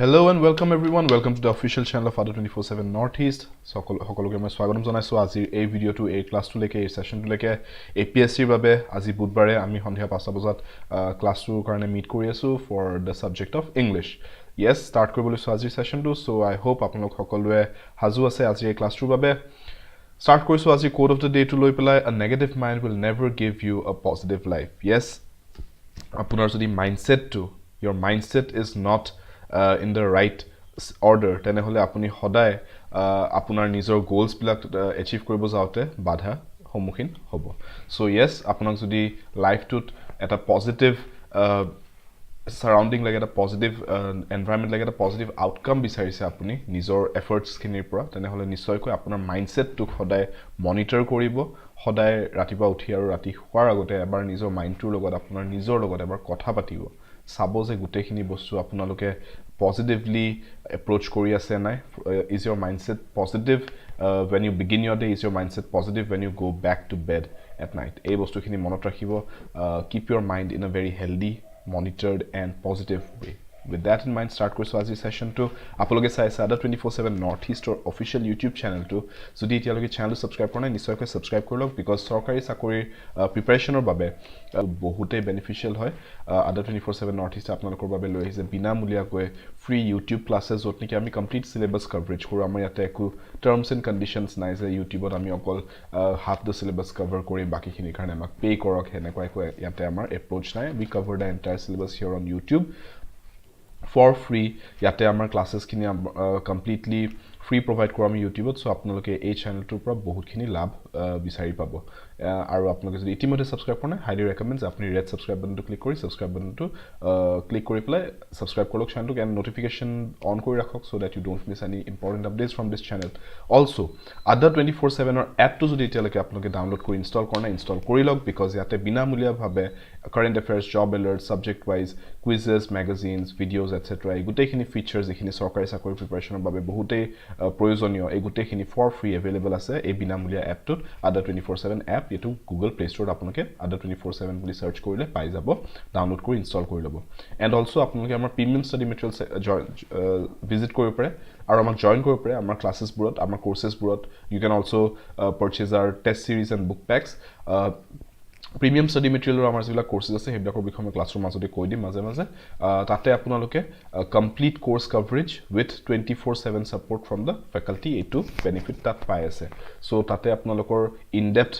Hello and welcome everyone. Welcome to the official channel of Ada 24/7 Northeast. So সকলোকে মই স্বাগতম জনাইছো আজি এই ভিডিওটো এই ক্লাছটো লৈকে এই সেশনটো লৈকে APSC ৰ বাবে আজি বুধবাৰে আমি সন্ধিয়া 5টা বজাত ক্লাছটোৰ কাৰণে মিট কৰি আছো for the subject of English yes start কৰিবলৈ সো আজি সেশনটো so I hope আপোনালোক সকলোৱে হাজু আছে আজি এই ক্লাছটোৰ বাবে start কৰিছো আজি quote of the day টো লৈ পেলাই a negative mind will never give you a positive life yes আপোনাৰ যদি mindset to your mindset is not in the right order তেনেহলে আপুনি সদায় আপোনাৰ নিজৰ গোলস বিলাক achieve কৰিব যাওতে বাধা সম্মুখীন হ'ব so yes আপোনাক যদি লাইফটোত এটা positive surrounding like a positive environment like a positive outcome বিচাৰিছে আপুনি নিজৰ এফৰ্টস খিনিৰ পৰা তেনেহলে নিশ্চয়কৈ আপোনাৰ মাইন্ডসেট টো সদায় মনিটৰ কৰিব সদায় ৰাতিপুৱা উঠি আৰু ৰাতি শুৱাৰ আগতে এবাৰ নিজৰ মাইন্ডটোৰ লগত আপোনাৰ নিজৰ লগত এবাৰ কথা পাতিব সাবো যে গুটেখিনি বস্তু আপোনালোকে positively approach কৰি আছে নাই is your mindset positive when you begin your day is your mindset positive when you go back to bed at night এই বস্তুখিনি মনত ৰাখিব keep your mind in a very healthy monitored and positive way with that in mind start কৰিছো আজি session to আপোনালোকে চাইছে Ada 24/7 Northeast or official YouTube channel to যদি এতিয়ালৈকে channel subscribe কৰা নাই নিশ্চয়কৈ subscribe কৰি লওক because সৰকাৰি চাকৰিৰ প্ৰিপাৰেচনৰ বাবে বহুতে beneficial হয় Ada 24/7 Northeast আপোনালোকৰ বাবে লৈ আহিছে বিনামূলীয়াকৈ free YouTube classes যত নেকি আমি complete syllabus coverage কৰো আমাৰ ইয়াতে একো terms and conditions নাই যে YouTubeত আমি অকল half the syllabus cover কৰি বাকিখিনি কাৰণে আমাক pay কৰক হেনেকৈ ইয়াতে আমাৰ approach নাই we cover the entire syllabus here on YouTube for free yate amar classes kini completely free provide kora ami YouTube so apnaloke ei channel tur pra bahut khini labh bisari pabo aru apnaloke jodi itimodhe subscribe korna highly recommends apni red subscribe button to click kori subscribe button to click kori pele subscribe korok channel to and notification on kori rakhok so that you don't miss any important updates from this channel also Ada 24/7 or app to jodi etialoke apnaloke download kori install korna install kori log because yate binamulia bhabe current affairs job alerts subject wise quizzes magazines videos etc এই গুটেখিনি features এখিনি সরকারি চাকৰি প্ৰিপাৰেচনৰ বাবে বহুতে প্ৰয়োজনীয় এই গুটেখিনি for free available আছে এই বিনামূলীয়া এপটোত Ada 24/7 এপ এটো গুগল প্লে ষ্টৰত আপোনালোকে Ada 24/7 বুলি সাৰ্চ কৰিলে পাই যাব ডাউনলোড কৰি ইনষ্টল কৰি ল'ব এন্ড অলসো আপোনালোকে আমাৰ প্ৰিমিয়াম ষ্টাডি মেটেৰিয়েলছ ভিজিট কৰিব পাৰে আৰু আমাক জয়েন কৰিব পাৰে আমাৰ ক্লাसेছ বোৰত আমাৰ কোৰ্সেছ বোৰত you can also purchase our test series and book packs premium study মেটেৰিয়েলৰ আমাৰ যিলা কোৰ্সেছ আছে হেবিলাকৰ বিষয়ে ক্লাছৰ মাজতে কৈ দিম মাজে মাজে তাতে আপোনালোকে complete course coverage with 24/7 support from da faculty এটো বেনিফিট তাত পাই আছে সো তাতে আপোনালোকৰ in depth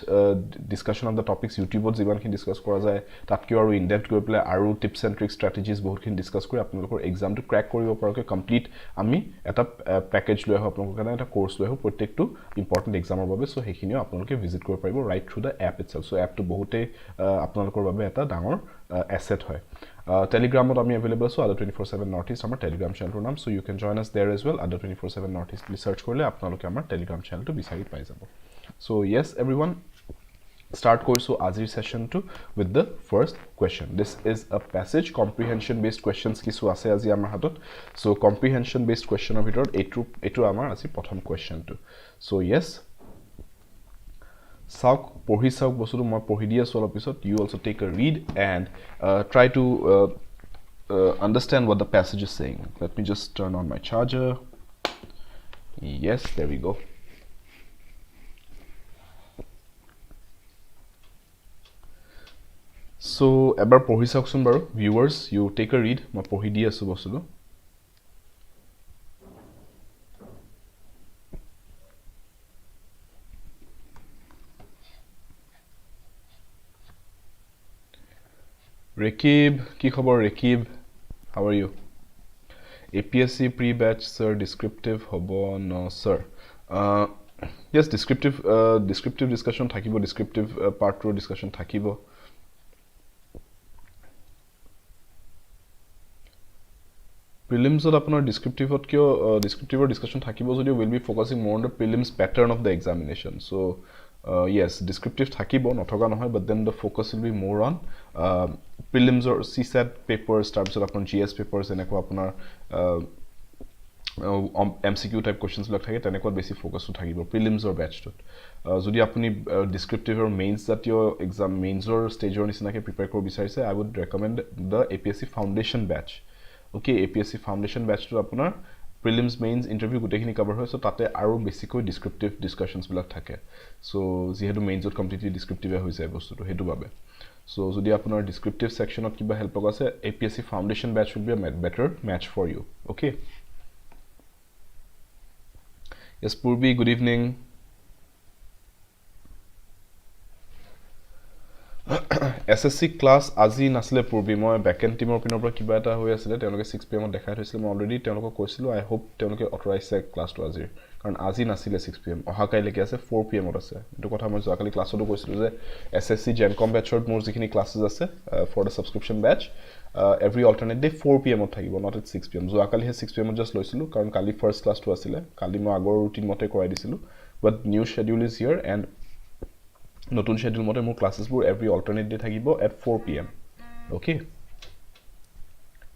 discussion of the topics ইউটিউবত যিমানখিনি ডিসকাস কৰা যায় তাত কি আৰু ইন ডেপথ গৈ পেলাই আৰু টিপস এণ্ড ট্ৰিক্স ষ্ট্ৰেটেজিজ বহুতখিনি ডিসকাস কৰি আপোনালোকৰ এক্সামটো ক্ৰ্যাক কৰিব পৰাকৈ কমপ্লিট আমি এটা প্যাকেজ লৈ আহো আপোনালোকৰ কাৰণে এটা কোৰ্স লৈ আহো প্ৰত্যেকটো ইম্পৰ্টেন্ট এক্সামৰ বাবে সো হেখিনিও আপোনালোকে ভিজিট কৰিব পাৰিব ৰাইট থ্ৰু দা এপ ইটসেলফ সো এপটো বহুতে আপোনালোকৰ বাবে এটা ডাঙৰ এসেট হয় টেলিগ্ৰামত আমি अवेलेबल সো Ada 24/7 Northeast আমাৰ টেলিগ্ৰাম চেনেলৰ নাম so you can join us there as well Ada 24/7 Northeast বুলি সাৰ্চ কৰিলে আপোনালোকে আমাৰ টেলিগ্ৰাম চেনেলটো বিচাৰি পাই যাব সো yes everyone start কৰিছো আজিৰ সেশনটো with the first question this is a passage comprehension based questions কিছু আছে আজি আমাৰ হাতত সো comprehension based questionৰ ভিতৰত এটো আমাৰ আজি প্ৰথম questionটো so yes Sauk pohi sauk bosudu moi pohi dia so episode you also take a read and try to understand what the passage is saying let me just turn on my charger yes there we go so ebar pohi sauk sun baru viewers you take a read moi pohi dia so bosudu Rekib, ki khabar Rekib? How are you? APSC pre-batch sir descriptive hobo no sir. Yes descriptive discussion thakibo descriptive part 2 discussion thakibo. Prelims ot apunar descriptive ot kyo descriptive discussion thakibo jodio will be focusing more on the prelims pattern of the examination. So yes descriptive thakibo nothoka nohoy but then the focus will be more on prelims or CSAT papers types of upon GS papers eneko apunar MCQ type questions lak thake teneko besi focus to thakibo prelims or batch to jodi apuni descriptive or mains that your exam mains or stage or nisina ke prepare kor bisarise I would recommend the APSC foundation batch okay APSC foundation batch to apunar prelims mains interview gutekhini cover hoy so tate aru basically descriptive discussions bilak thake so jehetu mains ot completely descriptive hoy jay bostu to hetu babe so jodi apunar descriptive section ot kiba help ase APSC foundation batch will be a better match for you okay yes Purbi good evening SSC class আজি নাছিলে পূৰ্বি মই ব্যাকএণ্ড টিমৰ পিনৰ পৰা কিবা এটা হৈ আছিল তেওঁলোকে 6 pm দেখাই থৈছিল মই অলৰেডি তেওঁলোকক কৈছিলো আই হোপ তেওঁলোকে অথৰাইজছে ক্লাছটো আজি কাৰণ আজি নাছিলে 6 pm অহা কাইলৈকে আছে 4 pm ত আছে এটো কথা মই যোৱাকালি ক্লাছতো কৈছিলো যে SSC জেনকম বেটছত মোৰ যিখিনি ক্লাছেছ আছে for the subscription batch every alternate day 4 pm ত থাকিব not at 6 pm যোৱাকালি হে 6 pm ত জাস্ট লৈছিলো কাৰণ কালি ফাৰ্স্ট ক্লাছটো আছিলে কালি মই আগৰ ৰুটিন মতে কৰাই দিছিলো but new schedule is here and নতুন schedule মতে মোৰ ক্লাसेस বোৰ every alternate day থাকিব at 4 pm okay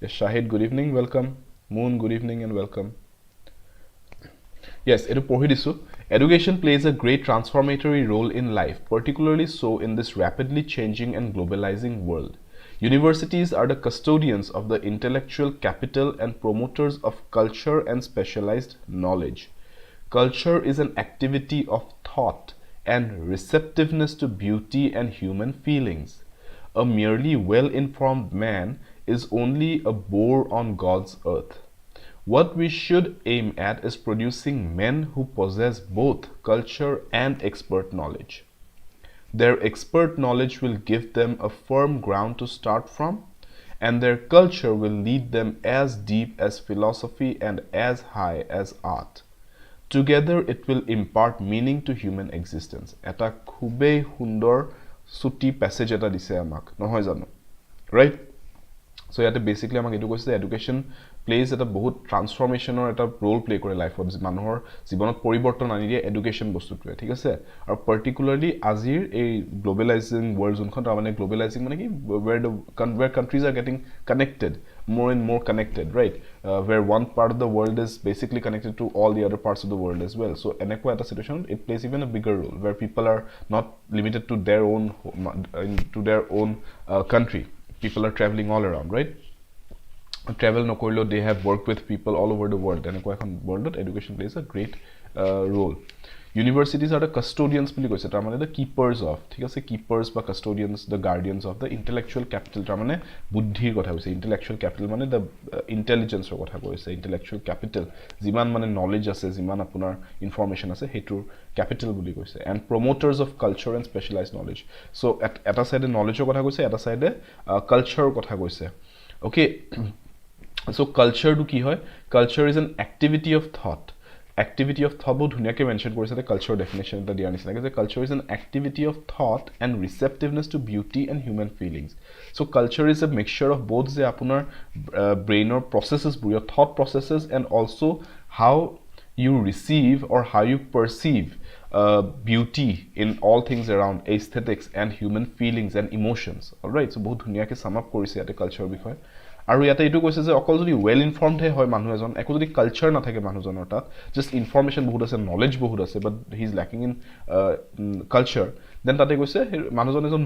yes Shahid good evening welcome Moon good evening and welcome yes etu পঢ়ি দিছো education plays a great transformatory role in life particularly so in this rapidly changing and globalizing world universities are the custodians of the intellectual capital and promoters of culture and specialized knowledge culture is an activity of thought and receptiveness to beauty and human feelings. A merely well-informed man is only a bore on God's earth. What we should aim at is producing men who possess both culture and expert knowledge. Their expert knowledge will give them a firm ground to start from, and their culture will lead them as deep as philosophy and as high as art. Together it will impart meaning to human existence. Eta khubei hundor suti passage eta dise amak nohoy jano right so yate basically amak edu koise education plays eta bahut transformation or eta role play kore life ot manuhor jibonot poriborton ani die education bostu tu thik ase or particularly azir a globalizing world zone khon mane globalizing mane ki where countries are getting connected more and more connected right where one part of the world is basically connected to all the other parts of the world as well so eneko eta situation it plays even a bigger role where people are not limited to their own country people are traveling all around right travel no korilo they have worked with people all over the world eneko ekhon world education plays a great role universities are the custodians buli koise tar mane the keepers of thik ase keepers ba custodians the guardians of the intellectual capital tar mane buddhir kotha hoise intellectual capital mane the intelligence ro kotha koise intellectual capital jiman mane knowledge ase jiman apunar information ase hetur capital buli koise and promoters of culture and specialized knowledge so at a side knowledge ro kotha koise at a side culture kotha koise okay so culture to ki hoy culture is an activity of thought bo dhuniya ke mention korise the culture definition ta dia nisina ke culture is an activity of thought and receptiveness to beauty and human feelings so culture is a mixture of both the apunar brain or processes your thought processes and also how you receive or how you perceive beauty in all things around aesthetics and human feelings and emotions all right so bahut dhuniya ke sum up korise ate culture bikhoy আৰু ইয়াতে এটো কৈছে যে অকল যদি well ইনফৰ্মড হয় মানুহ এজন একো যদি কালচাৰ নাথাকে মানুহজনৰ তাত জাস্ট ইনফরমেশন বহুত আছে নলেজ বহুত আছে but he is lacking in culture then তাতে কৈছে মানুহজন এজন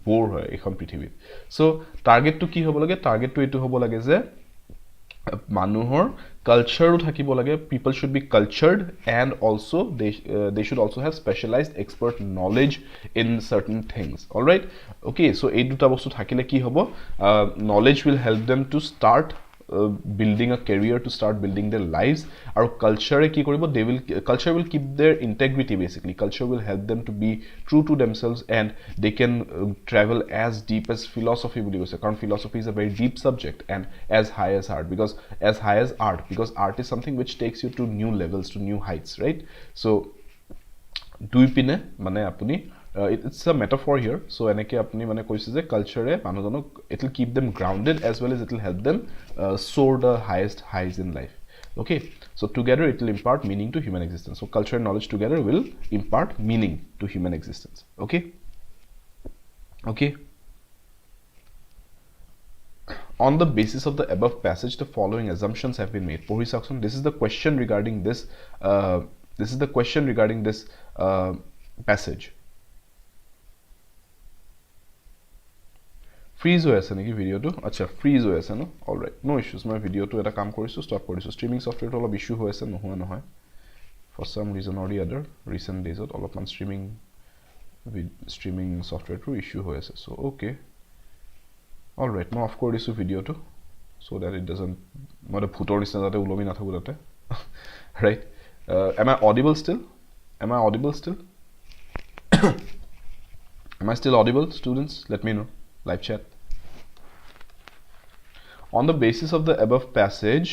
বোৰ হয় এখন পৃথিৱীত সো টাৰ্গেটটো কি হ'ব লাগে টাৰ্গেটটো এটো হ'ব লাগে যে মানুহৰ culture থাকিব লাগে people should be cultured and also they should also have specialized expert knowledge in certain things all right okay so এই দুটা বস্তু থাকিলে কি হ'ব knowledge will help them to start building a career to start building their lives our culture ki koribo culture will keep their integrity basically culture will help them to be true to themselves and they can travel as deep as philosophy boli goise karon philosophy is a very deep subject and as high as art because art is something which takes you to new levels to new heights right so dui pine mane apuni it's a metaphor here so eneke apni mane koise je culture e manujonok it will keep them grounded as well as it will help them soar the highest highs in life okay so together it will impart meaning to human existence so culture and knowledge together will impart meaning to human existence okay on the basis of the above passage the following assumptions have been made pori sakson this is the question regarding this passage fridge হৈ আছে নেকি ভিডিঅ'টো আচ্ছা fridge হৈ আছে ন alright নো issues মই ভিডিঅ'টো এটা কাম কৰিছোঁ ষ্টপ কৰিছোঁ ষ্ট্ৰিমিং ছফ্টৱেৰটো অলপ ইছ্যু হৈ আছে নোহোৱা নহয় ফৰ চাম ৰিজন অৰ দি আদাৰ ৰিচেণ্ট ডেজত অলপমান ষ্ট্ৰিমিং ছফ্টৱেৰটো ইছ্যু হৈ আছে চ' অ'কে অলৰাইট মই অফ কৰি দিছোঁ ভিডিঅ'টো চ' দেট ইট ডাজন্ট মই ভূতৰ নিচিনা যাতে ওলমি নাথাকোঁ তাতে right am I audible still Am I still audible, students? Let me know. Live chat. On the basis of the above passage,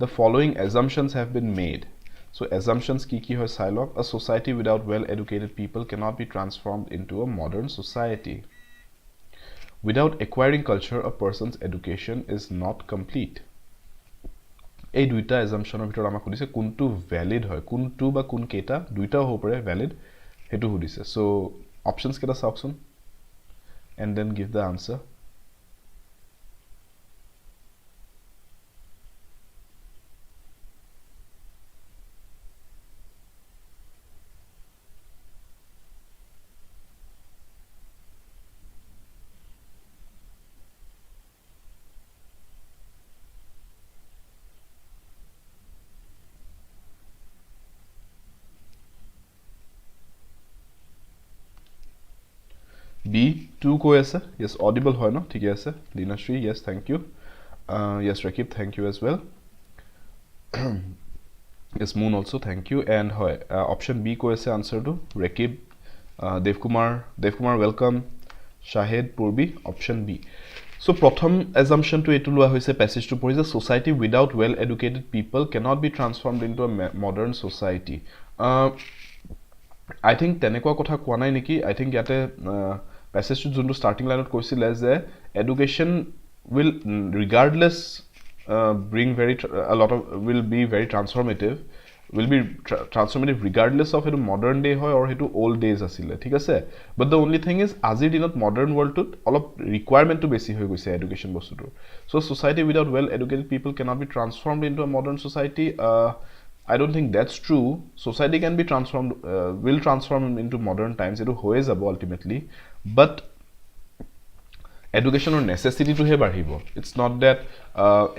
the following assumptions have been made. So, assumptions ki hoy silok. A society without well-educated people cannot be transformed into a modern society. Without acquiring culture, a person's education is not complete. এই দুইটা assumption ভিতৰত আমাক সুধিছে কোনটো valid হয় কোনটো বা কোন কেইটা দুইটা হ'ব পাৰে valid হেতু সুধিছে so options কেটা চাওকচোন and then give the answer B2 কৈ আছে yes audible হয় ন ঠিক আছে Dinashri yes thank you yes Rakib thank you as well yes Moon also thank you and হয় option B কৈ আছে answer to Rakib Devkumar welcome Shahid Purbi option B so prothom assumption to etu lua hoise passage to pori society without well educated people cannot be transformed into a modern society I think tenekwa kotha kwa nai neki I think yate passage to jundu starting line ot koisile je education will regardless bring a lot of will be very transformative regardless of it modern day hoy or it old days asile thik ase but the only thing is azir dinot modern world to all of requirement to besi hoy goise education bostu so society without well educated people cannot be transformed into a modern society I don't think that's true society can be transformed will transform into modern times it hoye jabo ultimately but education or necessity to he barhibo it's not that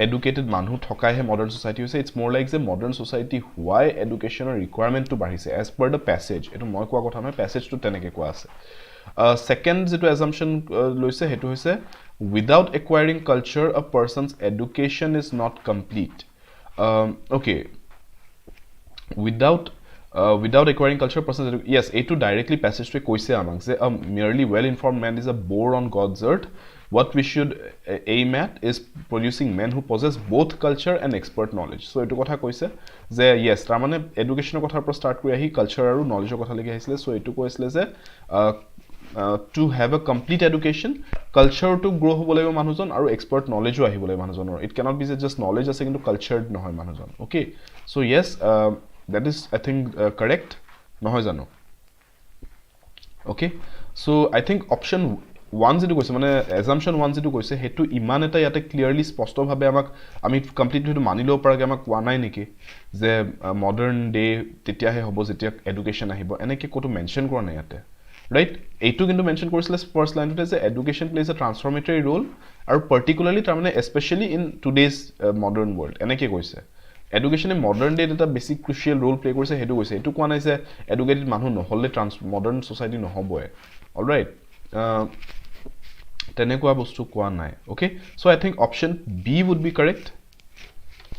educated manhu thokai he modern society hoise it's more like the modern society why education or requirement to barhise as per the passage etu moi kwa kotha noi passage to teneke kwa ase second jeto assumption loise hetu hoise without acquiring culture a person's education is not complete okay without acquiring culture person yes a2 directly passage to koise among say a merely well informed man is a bore on God's earth what we should aim at is producing men who possess both culture and expert knowledge so etu kotha koise je yes tar mane education kothar por start kori ahi culture aru knowledge kotha legi aisile so etu koisile je to have a complete education culture to grow hobole manujon aru expert knowledge o ahibole manujonor it cannot be just knowledge ase kintu cultured nohoy manujon okay so yes that is I think correct nohoy jano okay so I think option 1 jetu koise mane assumption 1 jetu koise hetu iman eta yate clearly sposto bhabe amak ami completely to manilo parage amak kwa nai niki je modern day tetia he hobo jetia education ahibo eneke koto mention kora nai yate right etu kintu mention korisile first line to say education plays a transformatory role or particularly tarmane especially in today's modern world eneke koise education in modern day eta basic crucial role play korise hetu koise etu kwa nai se educated manhu no holle modern society no hoboe all right tenekwa bostu kwa nai okay so I think option B would be correct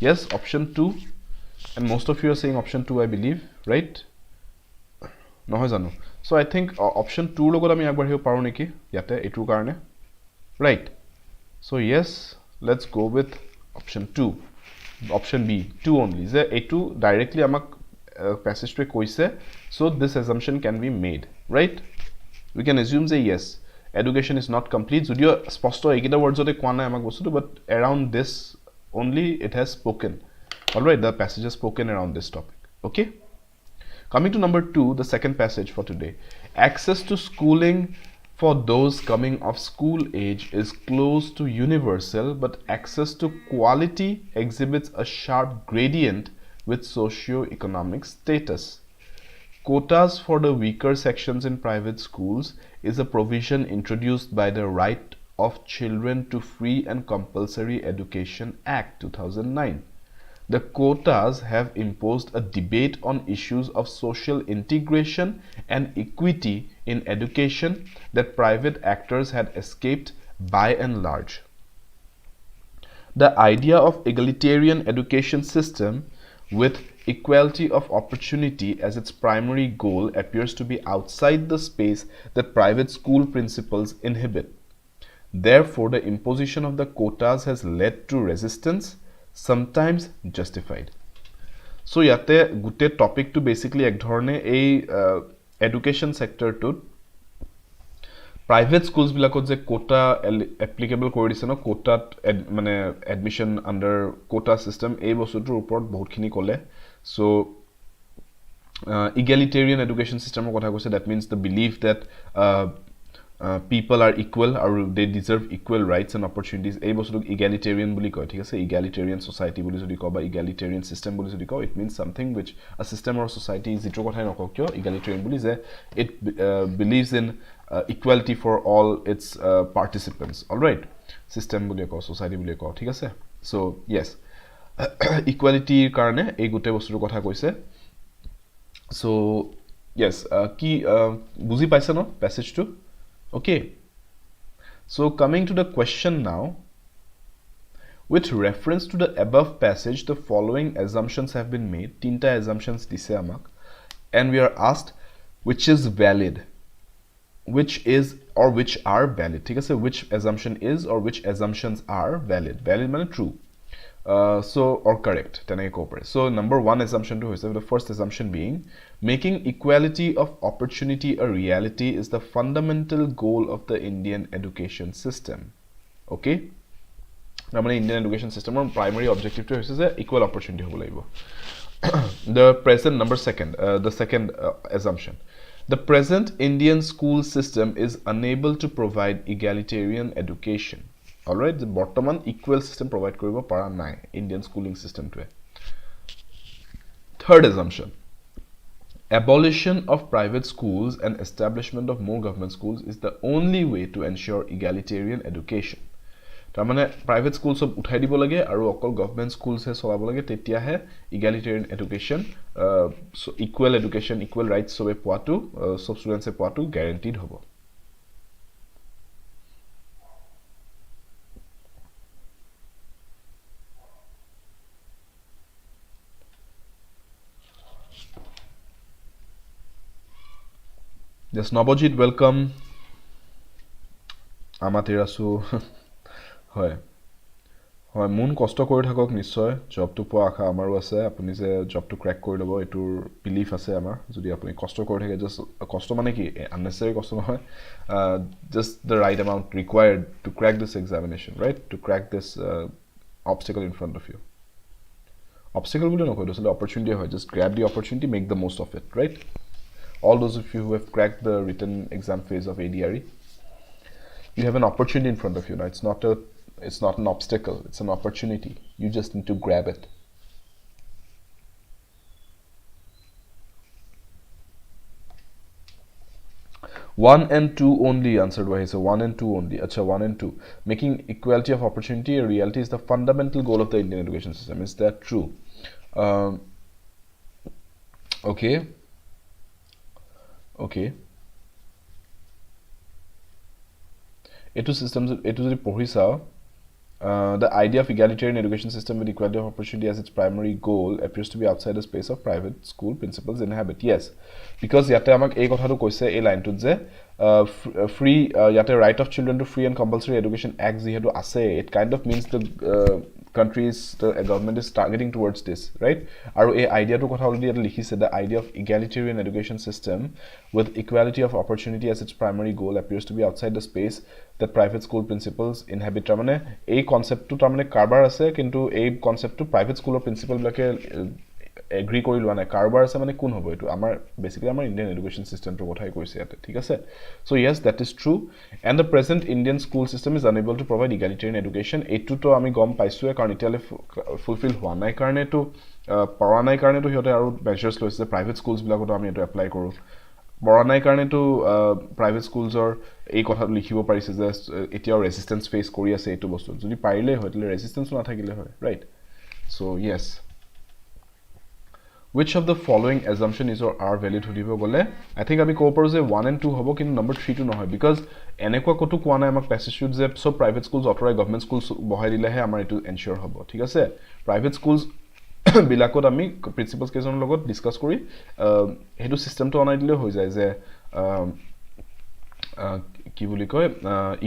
yes option 2 and most of you are saying option 2 I believe right nohoy janu so I think option 2 logot ami agbar hibo paru neki yate etu karone right so yes let's go with option 2 option B 2 only je etu directly amak passage to koise so this assumption can be made right we can assume say yes education is not complete judio sposto ekita words ote kwa nai amak bostu but around this only it has spoken all right the passage has spoken around this topic okay coming to number 2 the second passage for today access to schooling for those coming of school age is close to universal but access to quality exhibits a sharp gradient with socio-economic status quotas for the weaker sections in private schools is a provision introduced by the right of Children to Free and Compulsory Education Act 2009. The quotas have imposed a debate on issues of social integration and equity in education that private actors had escaped by and large. The idea of egalitarian education system with equality of opportunity as its primary goal appears to be outside the space that private school principles inhibit. Therefore, the imposition of the quotas has led to resistance, sometimes justified. So yate gute topic to basically ek dhorne ei education sector to private schools bilakot je quota applicable kori dise no quota mane admission under quota system ei bostutur upor bahut khini kole. So egalitarian education system kotha koise, that means the belief that people are equal or they deserve equal rights and opportunities. এই বস্তুক egalitarian বুলি কয়, ঠিক আছে? egalitarian society বুলি যদি কয় বা egalitarian system বুলি যদি কয়, it means something which a system or society যিটো কথাই নকওঁ কিয় egalitarian বুলি যে it believes in equality for all its participants. All right, system বুলি কওঁ, society বুলি কওঁ, ঠিক আছে? So yes, equality কাৰণে এই গোটে বস্তুৰ কথা কৈছে. So yes, কি বুজি পাইছে ন passage টো? Okay, so coming to the question now, with reference to the above passage, the following assumptions have been made. Tinta assumptions dise amak, and we are asked which is valid, which is or which are valid. Thik ase, which assumption is or which assumptions are valid. Valid means true. So or correct. So number one assumption to hoise, the first assumption being making equality of opportunity a reality is the fundamental goal of the Indian education system. Okay, now Indian education system or primary objective to hoise equal opportunity hobo laibo. The present number second, the second assumption, the present Indian school system is unable to provide egalitarian education. All right, the bottoman equal system provide koribo para nai Indian schooling system to. Third assumption, abolition of private schools and establishment of more government schools is the only way to ensure egalitarian education. Tamane private schools sob uthai dibo lage aru okol government schools he solabo lage, tetia he egalitarian education, so equal education, equal rights sobe poatu, sob students e poatu guaranteed hobo. Yes, Nabojit, welcome. Amaterasu. Hoy. Hoy, moon kosto kori thakok nishoy. Job to po akha amaru ase. Apuni je job to crack kori lobo. Etur belief ase amar. Jodi apuni kosto kori thake, just kosto mane ki unnecessary kosto nohoy. Just the right amount required to crack this examination, right? To crack this obstacle in front of you. Obstacle bole nokoi, dosale opportunity hoy. Just grab the opportunity, make the most of it, right? All those of you who have cracked the written exam phase of ADRE, you have an opportunity in front of you now. It's not an obstacle, it's an opportunity. You just need to grab it. One and two only, answered by so 1 and 2 only. Acha, 1 and 2. Making equality of opportunity a reality is the fundamental goal of the Indian education system. Is that true? Okay. Okay. Etu systems, etu jodi pohi sao, the idea of egalitarian education system with equality of opportunity as its primary goal appears to be outside the space of private school principles inhabit. Yes, because yate amak ei kotha to koise ei line to je free yate right of children to free and compulsory education act jihetu ase, it kind of means the government is targeting towards this, right? Aru ei idea to kotha already likhise, the idea of egalitarian education system with equality of opportunity as its primary goal appears to be outside the space that private school principles inhabit. Tamane ei concept to tamane karbar ase, kintu ei concept to private school or principal blake agree kori lua nai. Karbar ase mane kun hobo etu amar basically amar Indian education system to kothai koise ate, thik ase? So yes, that is true, and the present Indian school system is unable to provide egalitarian education. Etu to ami gom paisu e karon etiale fulfill hua nai karone to para nai karone to hiote aru measures loise private schools bilakoto ami etu apply koru. Bora নাই কাৰণে তো private স্কুলছৰ এই কথাটো লিখিব পাৰিছে যে এতিয়াও resistance face কৰি আছে এইটো বস্তু যদি পাৰিলে হয় তেলে ৰেজিষ্টেন্স নাথাকিলে হয় right so yes which of the following assumption is or are valid হদিব গলে I think আমি ক'ব পাৰো যে 1 and 2 হ'ব কিন্তু number 3 টো নহয় because এনেকুৱা কতো কোৱা নাই আমাক প্যাসেজত যে সব প্ৰাইভেট স্কুলছ অথৰাই গভৰ্নমেন্ট স্কুলছ বহাই দিলেহে আমাৰ এটো এনশিওৰ হ'ব ঠিক আছে প্ৰাইভেট স্কুলছ বিলাকত আমি প্ৰিন্সিপালছ কেজনৰ লগত ডিসকাস কৰি হেতু সিস্টেমটো অনাই দিলে হৈ যায় যে কি বুলি কয়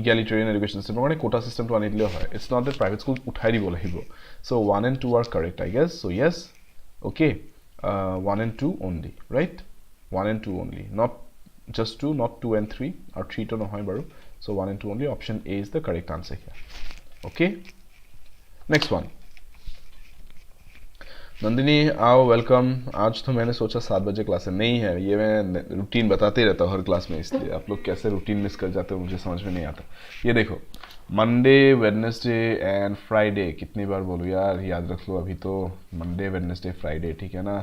ইগালিটেৰিয়ান এডুকেশ্যন সিস্টেমৰ কাৰণে কোটা সিস্টেমটো আনি দিলে হয় it's not that private school উঠাই দিব লাগিব so 1 and 2 are correct I guess so yes okay 1 and 2 only right 1 and 2 only not just 2 not 2 and 3 or 3 to nohoy baru so 1 and 2 only option A is the correct answer here okay next one Nandini आओ welcome आज तो मैंने सोचा 7 बजे class है नहीं है ये मैं रूटीन बताते रहता हूँ हर क्लास में इसलिए आप लोग कैसे रूटीन मिस कर जाते हो मुझे समझ में नहीं आता ये देखो मंडे वेडनेसडे एंड फ्राइडे कितनी बार बोलूँ यार याद रख लो अभी तो मंडे वेडनेसडे फ्राइडे ठीक है ना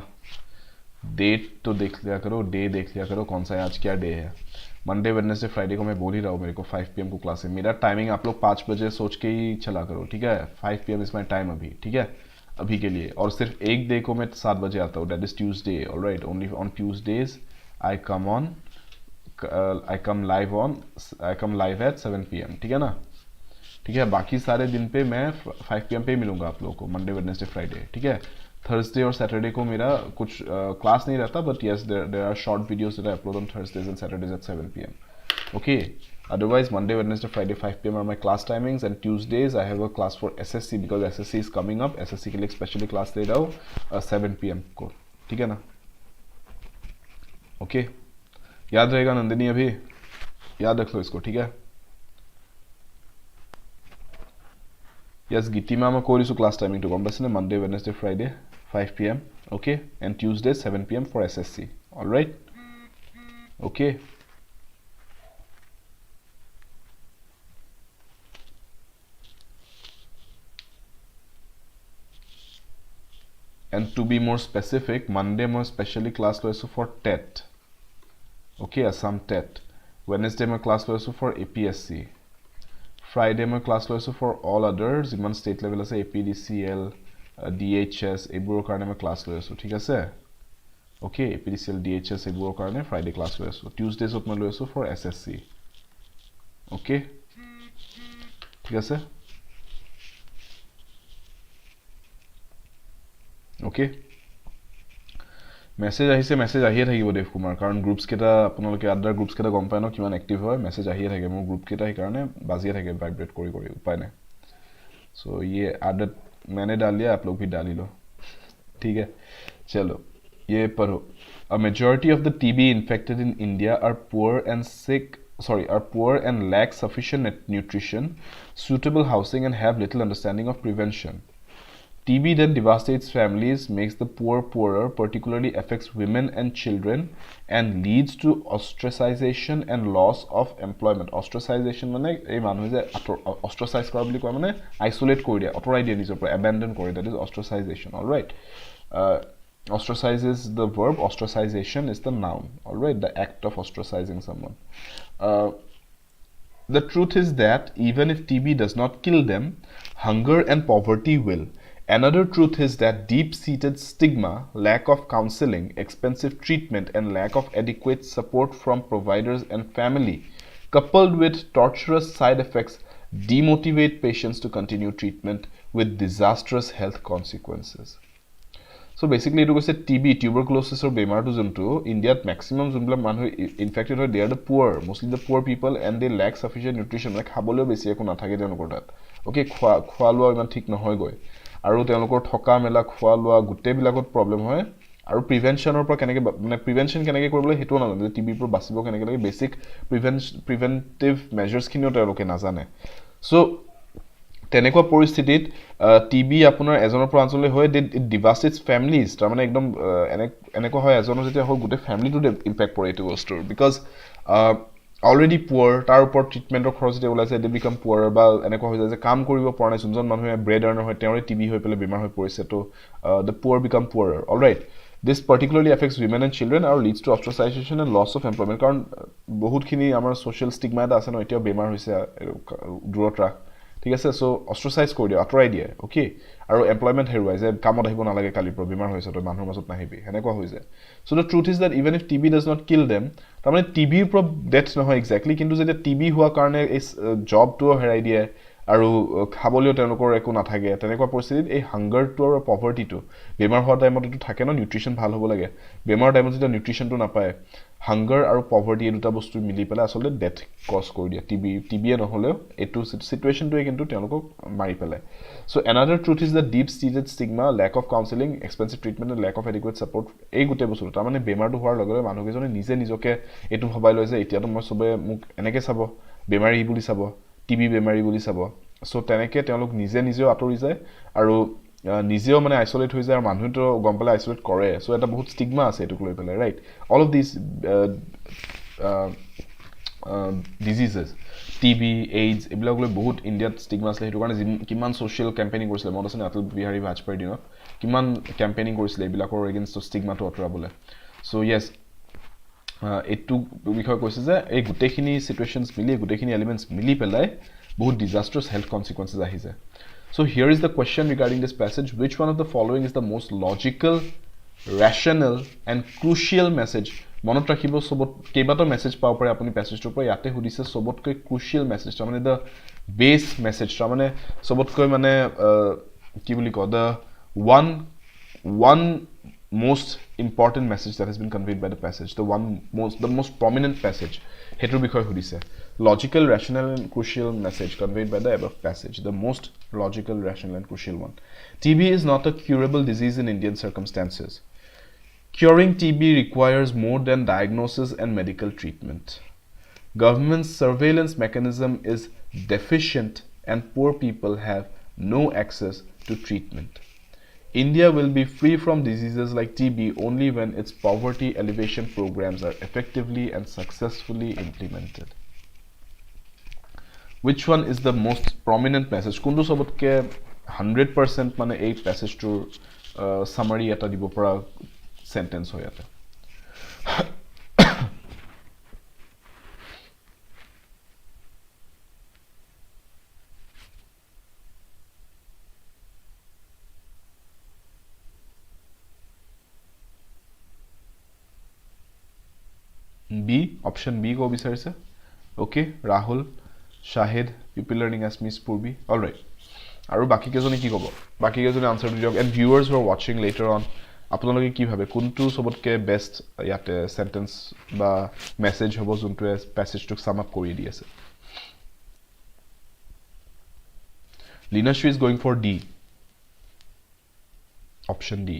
डेट तो देख लिया करो डे देख लिया करो कौन सा है आज क्या डे है मंडे वेडनेसडे फ्राइडे को मैं बोल ही रहा हूँ मेरे को 5 PM को क्लास है मेरा टाइमिंग आप लोग 5 बजे सोच के ही चला करो ठीक है 5 PM इज माई टाइम अभी ठीक है अभी के लिए और सिर्फ एक डे को मैं 7 बजे आता हूँ that is Tuesday alright only on Tuesdays I come live at 7 PM ठीक है ना ठीक है बाकी सारे दिन पे मैं 5 PM पे मिलूंगा आप लोगों को मंडे वेडनेसडे फ्राइडे ठीक है थर्सडे और सैटरडे को मेरा कुछ क्लास नहीं रहता but yes there are short videos that I upload on Thursdays and Saturdays at 7 PM okay otherwise Monday Wednesday Friday 5 PM are my class timings and Tuesdays I have a class for SSC because SSC is coming up SSC के लिए specially class ले रहा हूँ 7 PM को ठीक है ना okay याद रहेगा नंदिनी अभी याद रख लो इसको ठीक है yes Gitima मैं कोई सो class timing तो कौन बस ने Monday Wednesday Friday 5 PM okay and Tuesday 7 PM for SSC all right okay and to be more specific Monday मैं specially class লৈছো for TET okay Assam TET Wednesday मैं class লৈছো for APSC Friday मैं class লৈছো for all others ইমান state level আছে APDCL DHS এইবোৰৰ কাৰণে মই class লৈছো ঠিক আছে okay APDCL DHS এইবোৰৰ কাৰণে Friday class লৈছো Tuesdays মই লৈছো for SSC okay ঠিক আছে okay মেসেজ আহিছে মেসেজ আহিয়ে থাকিব দেৱ কুমাৰ কাৰণ গ্ৰুপছ কেটা আপোনালোকে আদাৰ গ্ৰুপছ কেটা গম পায় ন কিমান এক্টিভ হয় মেসেজ আহিয়ে থাকে মোৰ গ্ৰুপ কেটা এই কাৰণে বাজিয়ে থাকে ভাইব্ৰেট কৰি কৰি উপায় নাই সো ये आदत मैंने डाल लिया आप लोग भी डाल ही लो ठीक है चलो ये पढ़ो a majority of the TB infected in India are poor and lack sufficient nutrition suitable housing and have little understanding of prevention TB then devastates families, makes the poor poorer, particularly affects women and children, and leads to ostracization and loss of employment. Ostracization means a man who is ostracized, probably isolate korea, otorai dia nijor pora, abandon korea. That is ostracization. All right. Ostracize is the verb. Ostracization is the noun. All right. The act of ostracizing someone. The truth is that even if TB does not kill them, hunger and poverty will. Another truth is that deep-seated stigma, lack of counseling, expensive treatment, and lack of adequate support from providers and family, coupled with torturous side effects, demotivate patients to continue treatment with disastrous health consequences. So basically, it was a TB, tuberculosis or bemar to junto. India maximum junbla manhu infected or they are the poor, mostly the poor people, and they lack sufficient nutrition. Like habolo besi ekon nathake janokor tat. Okay, khwa lua iman thik nohoy goy. আৰু তেওঁলোকৰ ঠকা মেলা খোৱা লোৱা গুটে বিলাকত problem হয় আৰু প্ৰিভেনশনৰ পৰা কেনেকৈ মানে প্ৰিভেনশন কেনেকৈ কৰিবলৈ হেতু নাজানে টিবি পৰা বাচিব কেনেকৈ লাগে বেসিক প্ৰিভেন্টিভ মেজাৰ্স খিনিও তেওঁলোকে নাজানে সো তেনেকুৱা পৰিস্থিতিত টিবি আপোনাৰ এজনৰ পৰা অঞ্চললৈ হয় ইট ডিভাষ্টেটস ফ্যামিলিজ তাৰ মানে একদম এনেকুৱা হয় এজনৰ যেতিয়া হয় গুটে ফ্যামিলিটো ইম্প্যাক্ট পৰে এইটো বস্তুৰ because already poor tar upor treatment or khorch de olaise they become poorer ba eneko hoy jaye kaam koribo pora nai sunjon manu bread earner hoy teore TB hoy pele bemar hoy porise to the poor become poorer all right This particularly affects women and children or leads to ostracization and loss of employment. কাৰণ বহুতখিনি আমাৰ social stigma এটা আছে ন এতিয়া বেমাৰ হৈছে দূৰত ৰাখ ঠিক আছে সো ostracize কৰি দিয়ে আঁতৰাই দিয়ে ওকে আৰু এমপ্লয়মেন্ট হেৰুৱাই যে কামত আহিব নালাগে কালিৰ পৰা বেমাৰ হৈছে তো মানুহৰ মাজত নাহিবি হেনেকুৱা হৈ যায় so the truth is that even if TB does not kill them তাৰমানে TB ৰ পৰা ডেথ নহয় এক্স্যাক্টলি কিন্তু যেতিয়া TB হোৱা কাৰণে এই জবটো হেৰাই দিয়ে আৰু খাবলিও তেওঁলোকৰ একো নাথাকে তেনেকুৱা পৰিস্থিতিত এই হাংগাৰটো আৰু পভাৰ্টিটো বেমাৰ হোৱা টাইমত এটো থাকে ন নিউট্ৰিশন ভাল হ'ব লাগে বেমাৰ টাইমত যেতিয়া নিউট্ৰিশনটো নাপায় হাংগাৰ আৰু পভাৰ্টি এই দুটা বস্তু মিলি পেলাই আসলে ডেথ কজ কৰি দিয়ে টিবিয়ে নহলেও এটো সিচুৱেশনটোৱে কিন্তু তেওঁলোকক মাৰি পেলায় so another truth is the deep seated stigma lack of counseling expensive treatment and lack of adequate support এই গুটে বস্তু তাৰ মানে বেমাৰটো হোৱাৰ লগে লগে মানুহকেজনে নিজে নিজকে এটো ভবাই লয় যে এতিয়াতো মই সবে মোক এনেকে চাব বেমাৰী বুলি চাব টিবি বেমাৰী বুলি চাব সো তেনেকে তেওঁলোক নিজে নিজে আতৰি যায় আৰু নিজেও মানে আইসোলেট হৈ যায় আৰু মানুহটো গম পালে আইসোলেট কৰে সো এটা বহুত স্টিগমা আছে এটো লৈ পেলাই right all of this diseases TB AIDS এবিলাক লৈ বহুত ইন্ডিয়াত স্টিগমা আছে হেতু কাৰণে কিমান সোশ্যাল ক্যাম্পেইনিং কৰিছিল মনত আছে অটল বিহাৰী বাজপেয়ী দিনত কিমান ক্যাম্পেইনিং কৰিছিল এবিলাকৰ এগেইনষ্ট স্টিগমাটো আঁতৰাবলৈ সো ইয়েস এটু বিষয় কৈছে যে এই গুটেখিনি সিচুৱেশনস মিলি গুটেখিনি এলিমেন্টস মিলি পেলাই বহুত disastrous health consequences আহি যায় so here is the question regarding this passage which one of the following is the most logical rational and crucial message মনত ৰাখিব সবত কেইবাটো মেসেজ পাও পাৰে আপুনি প্যাসেজটোৰ পৰা ইয়াতে হুদিছে সবতকৈ crucial message মানে the base message মানে সবতকৈ মানে কি বুলি কয় the one most important message that has been conveyed by the passage the most prominent passage hetur bikhoy hudise logical rational and crucial message conveyed by the above passage the most logical rational and crucial one TB is not a curable disease in Indian circumstances curing TB requires more than diagnosis and medical treatment government's surveillance mechanism is deficient and poor people have no access to treatment India will be free from diseases like TB only when its poverty elevation programs are effectively and successfully implemented. Which one is the most prominent message? Kundu sobotke 100% mane ei passage to summary eta dibo para sentence hoyate. B option B go বিচাৰিছে okay Rahul Shahid people learning Assamese Purbi all right আৰু বাকি কেজনে কি কব বাকি কেজনে answer দিয়ক and viewers who are watching later on আপোনালোকে কি ভাবে কোনটো সবতকে বেস্ট ইয়াতে সেন্টেন্স বা মেসেজ হ'ব যোনটো প্যাসেজটো সাম আপ কৰি দি আছে Linashri is going for D option D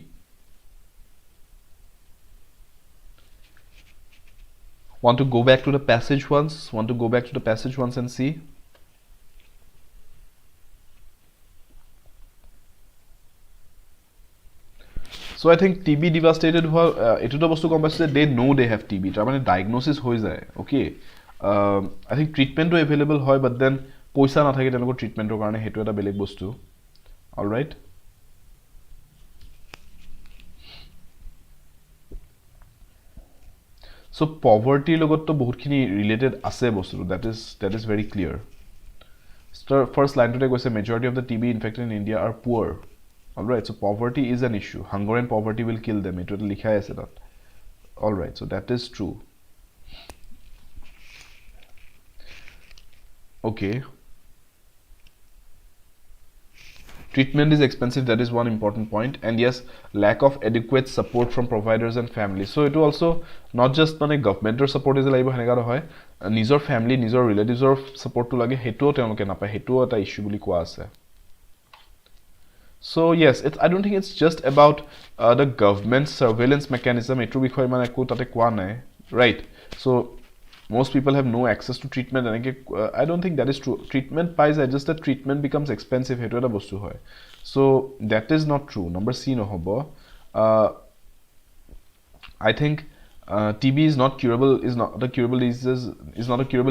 Want to go back to the passage once? Want to go back to the passage once and see? So I think TB devastated etu to bostu kom paise they know they have TB tar mane diagnosis hoi jay okay I think treatment to available hoy but then poisa na thake teloko treatment tor karone hetu eta beleg bostu all right So poverty logot to bahut khini related ase bostu that is very clear. First line today goes a majority of the TB infected in India are poor. All right, so poverty is an issue. Hunger and poverty will kill them. It will likha ase that. All right, so that is true. Okay. Treatment is expensive, that is one important point. And yes, lack of adequate support from providers and families. So it also not just মানে governmental support is লাগিব হেনেকা হয় নিজৰ family নিজৰ relatives or support to লাগে হেটো তেওঁলোকে নাপায় হেটো এটা issue বুলি কোৱা আছে So yes, I don't think it's just about the government surveillance mechanism এটো বিষয় মানে কো তাতে কোৱা নাই right so most people have no access to treatment and I don't think that is true treatment pies just that treatment becomes expensive hetu eta bostu hoy so that is not true number C no hobo I think TB is not curable, is not a curable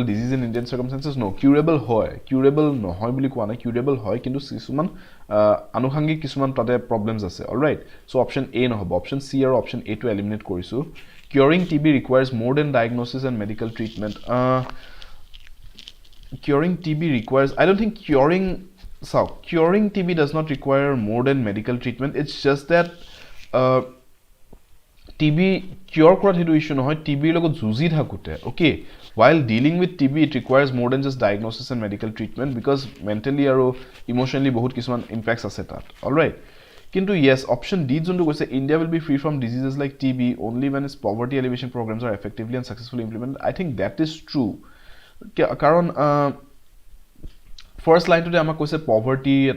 disease in Indian circumstances. No, curable hoy, curable no hoy buli koa nai, curable hoy kintu kisuman anushangik kisuman tate problems ase. All right, so option A no hobo, option C or option A to eliminate korisu. Curing TB requires more than diagnosis and medical treatment. Curing TB requires, I don't think curing TB does not require more than medical treatment. It's just that TB cure kora hetu issue no hoy, TB logot juji thakute. Okay, while dealing with TB, it requires more than just diagnosis and medical treatment, because mentally or emotionally bahut kisuman impacts ase tat. All right, kintu yes, option D jontu koise India will be free from diseases like TB only when its poverty alleviation programs are effectively and successfully implemented. I think that is true. Karon first line today ama koise poverty,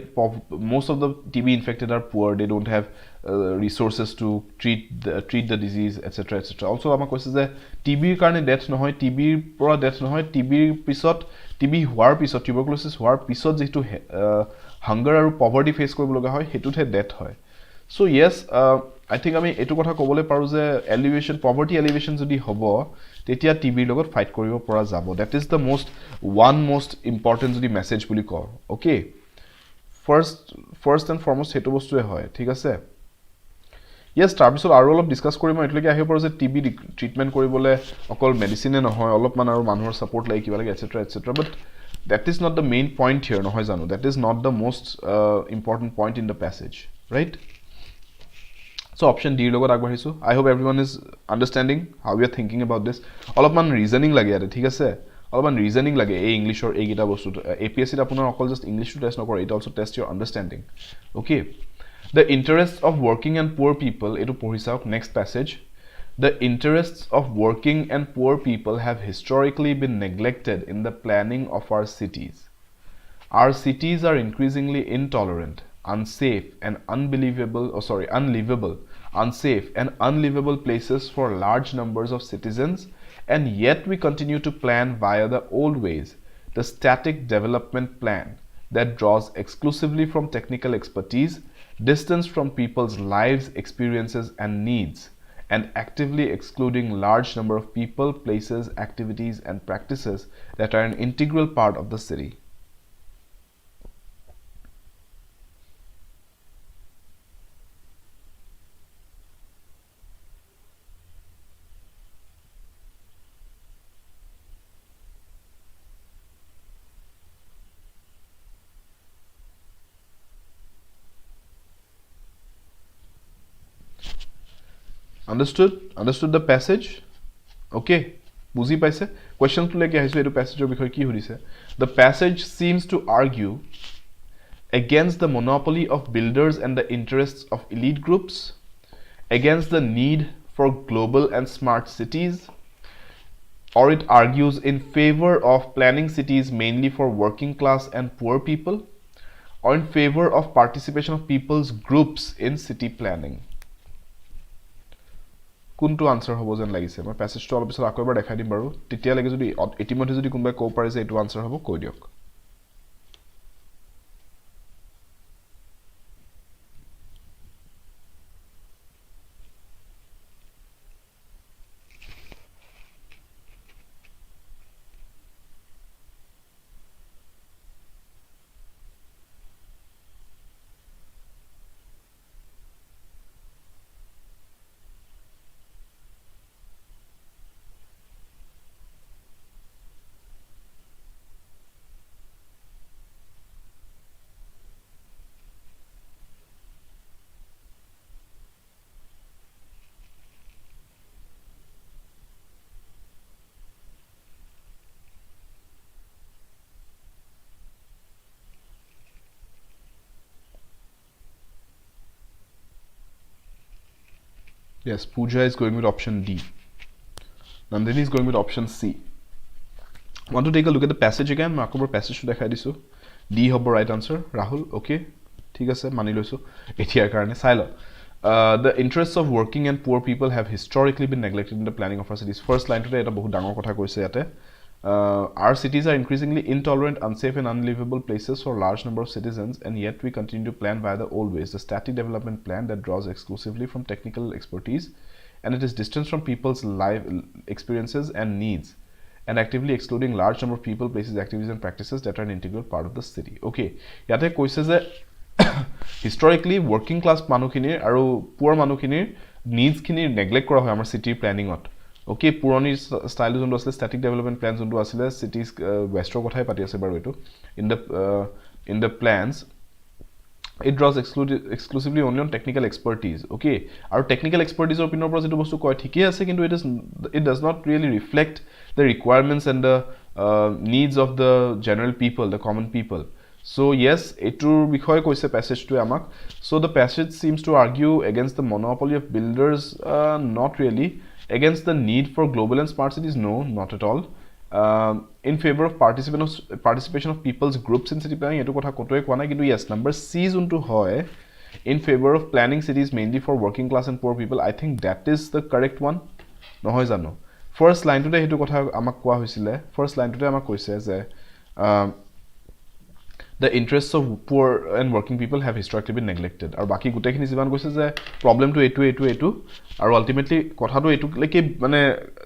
most of the TB infected are poor, they don't have resources to treat the disease, etc. etc. Also ama koise je TB karone death no hoy, TB pora death no hoy, TB pisot, TB hoar pisot, tuberculosis hoar pisot jetu hunger aru poverty face koribo loga hoy, hetuthe death hoy. So yes, I think ami etu kotha kobole paru je elevation, poverty elevation jodi hobo, tetia TB logot fight koribo pora jabo. That is the most important jodi message buli ko. Okay, first and foremost hetu bostu hoy, thik ase. Yes, tar bisot aru olop discuss korim etleke ahi paru je TB treatment koribole okol medicine no hoy, olop man aru manhor support lai kiba lage, etc. But that is not the main point here no hoy janu. That is not the most important point in the passage, right? So option D logot agbarisu. I hope everyone is understanding how we are thinking about this. All of man reasoning lage ate, thik ase. All of man reasoning lage a English or a gita bostu. APSC apunar okol just English to test nokore, it also tests your understanding. Okay. The interests of working and poor people, etu pohisauk next passage. The interests of working and poor people have historically been neglected in the planning of our cities. Our cities are increasingly intolerant, unsafe and unlivable places for large numbers of citizens, and yet we continue to plan via the old ways, the static development plan that draws exclusively from technical expertise, distance from people's lives, experiences and needs, and actively excluding large number of people, places, activities and practices that are an integral part of the city. Understood the passage? Okay, buzi paise. Question to leke aisu etu passage or bikhoy ki hurise. The passage seems to argue against the monopoly of builders and the interests of elite groups, against the need for global and smart cities, or it argues in favor of planning cities mainly for working class and poor people, or in favor of participation of people's groups in city planning. কোনটো answer হ'ব যেন লাগিছে মই প্যাসেজটো অলপ পিছত আকৌ এবাৰ দেখাই দিম বাৰু তেতিয়া লাগে যদি ইতিমধ্যে যদি কোনবাই কো পাৰে যে এটো আনসার হ'ব কৈ দিয়ক Yes, Pooja is going with option D. Nandini is going with option C. Want to take a look at the passage again? I will passage to dekhai disu. D hobo right answer. Rahul, okay. Thik ase mani loisu. Etiar karone sailo. The interests of working and poor people have historically been neglected in the planning of our cities. First line today eta bahut dangor kotha koise ate. Our cities are increasingly intolerant, unsafe and unlivable places for a large number of citizens, and yet we continue to plan via the old ways, the static development plan that draws exclusively from technical expertise, and it is distant from people's life experiences and needs, and actively excluding large number of people, places, activities, and practices that are an integral part of the city. Okay, yate koise je historically working class manukhinir aru poor manukhinir needs khini neglect kora hoy amar city planning ot. Okay, purani style jondu asle static development plans jondu asile cities westro kothai pati ase baru etu in the plans it draws exclusively only on technical expertise. Okay, our technical expertise opinion pora jetu bostu koy thike ase kintu it does not really reflect the requirements and the needs of the general people, the common people. So yes, etur bikhoy koise passage to amak. So the passage seems to argue against the monopoly of builders, not really. Against the need for global and smart cities, no, not at all. In favor of participation of people's groups in city planning, etu kotha kotoi koa nai, kintu yes, number C juntu hoy in favor of planning cities mainly for working class and poor people, I think that is the correct one. Nohoy jano first line today hetu kotha amak koa hoisile. First line today amak koise je the interests of poor and working people have historically been neglected. Aru baki gutei khini jiban koise je problem to etu aru ultimately kotha to etu like mane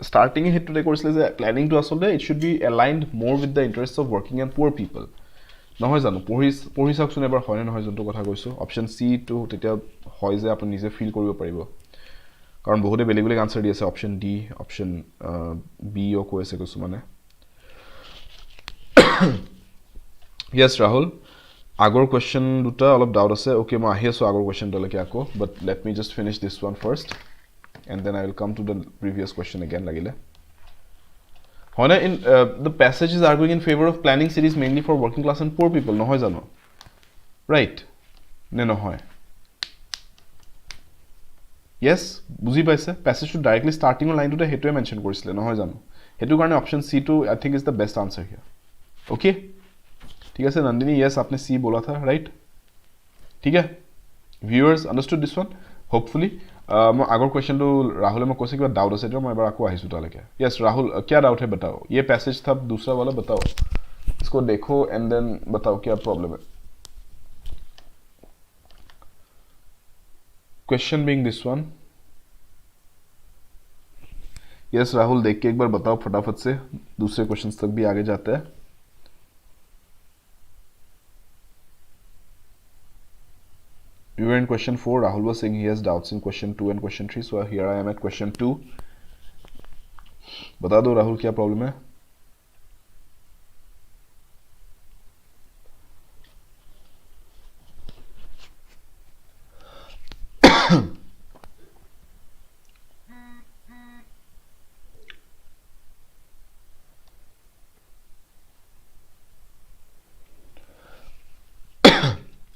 starting hetu de korisile je planning to asole it should be aligned more with the interests of working and poor people. Nohoy jano pori saksun ebar hoy na hoy jonto kotha koiso option C to tetia hoy je apuni nije feel koribo paribo karon bohude beleg answer di ase option D, option B o koise kosu mane. Yes, Rahul. Agor question duta olop doubt ase. Okay, ma ahi aso agor question dole ke ako, but let me just finish this one first, and then I will come to the previous question again. Lagile. Hone in the passage is arguing in favor of planning cities mainly for working class and poor people. No hoy jano. Right? Ne no hoy. Yes, buzi paise. Passage to directly starting on line to the hetu mention korisile. No hoy jano. Hetu karone option C to I think is the best answer here. Okay? ठीक है Nandini yes आपने सी बोला था right ठीक है viewers understood this one hopefully मैं Agar question तो राहुल में कोई किबा डाउट আছে मैं बार आपको आहिसु ताले क्या यस राहुल क्या डाउट है बताओ ये पैसेज था दूसरा वाला बताओ इसको देखो एंड देन बताओ क्या प्रॉब्लम है question being this one yes Rahul देख के एक बार बताओ फटाफट से दूसरे क्वेश्चंस तक भी आगे जाते हैं We were in question 4. Rahul was saying he has doubts in question 2 and question 3. So here I am at question 2. बता दो राहुल क्या प्रॉब्लम है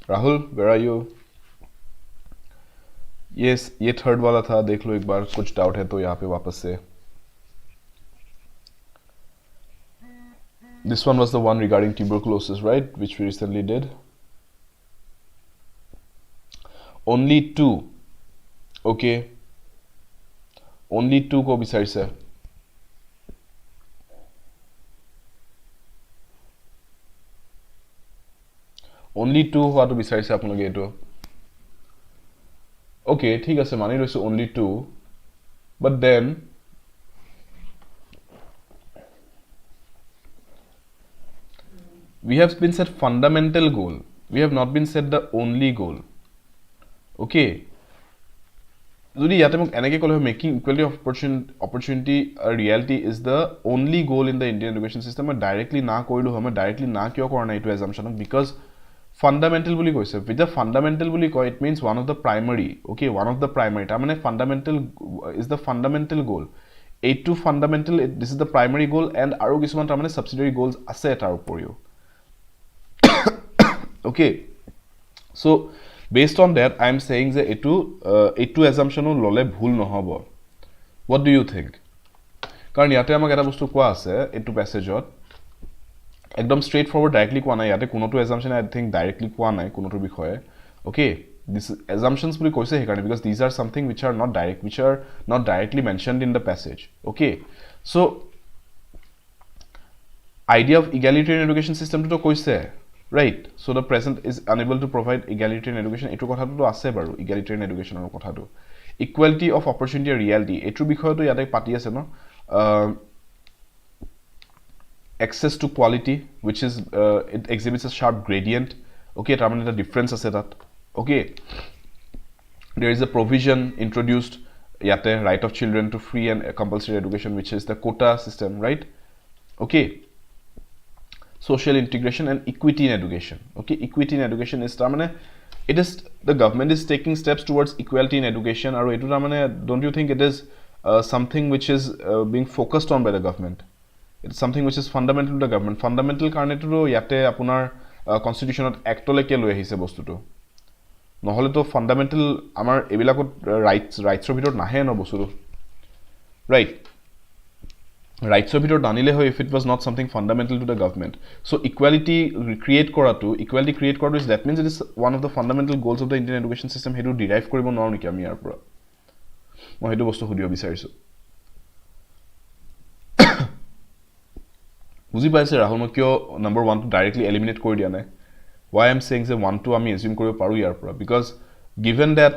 Rahul, where are you? Yes, ये थर्ड वाला था देख लो एक बार कुछ डाउट है तो यहाँ पे वापस से This one was the one regarding tuberculosis, right? Which we recently did. Only 2. Okay. Only 2 को बिचारिছে Only 2 হোৱাটো বিচাৰিছে আপোনালোকে এটো Okay, ঠিক আছে মানি লৈছো only 2 but then we have been set fundamental goal we have not been set the only goal okay যদি ইয়াতে মোক এনেকে কলে making equality of opportunity a reality is the only goal in the Indian education system মই directly না কৰিলো মই directly না কিয় কৰা নাই এটো assumption because fundamental বুলি কৈছে with the fundamental বুলি কয় it means one of the primary okay one of the primary ta mane fundamental is the fundamental goal A2 fundamental this is the primary goal and aru kisuman ta mane subsidiary goals ase etar uporiu okay so based on that I am saying that A2 assumption lole bhul nohobo what do you think karon yate amak eta bostu koa ase A2 passage ot একদম straight forward directly কোয়া নাই ইয়াতে কোনোটো assumption I think directly কোয়া নাই কোনোটো বিষয়ে okay this assumptions বুলি কৈছে হেকাৰণে because these are something which are not directly mentioned in the passage okay so idea of egalitarian education system to কৈছে right so the present is unable to provide egalitarian education etu কথাটো তো আছে বাৰু egalitarian education ৰ কথাটো equality of opportunity reality etu bikhoy to yate pati ase no access to quality which is it exhibits a sharp gradient okay tar mane eta difference ase that okay there is a provision introduced yate right of children to free and compulsory education which is the quota system right okay social integration and equity in education okay equity in education is tar mane it is the government is taking steps towards equality in education aru etu tar mane don't you think it is something which is being focused on by the government it's something which is fundamental to the government fundamental karone to yate apunar constitution of act leke loi ahise bostu to নহলে তো fundamental আমাৰ এবিলাকত ৰাইটছৰ ভিতৰত নাহে ন বস্তুটো right ৰাইটছৰ ভিতৰত আনিলে হয় if it was not something fundamental to the government so equality create কৰাটো is that means it is one of the fundamental goals of the Indian education system হেতু derive কৰিব নোৱাৰো নেকি আমি ইয়াৰ পৰা মই হেতু বস্তু খুদিব বিচাৰিছো বুজি পাইছে ৰাহুল মই কিয় number 1 টো directly eliminate কৰি দিয়া নাই why I'm saying that 1 to ami assume koribo paru yar pura because given that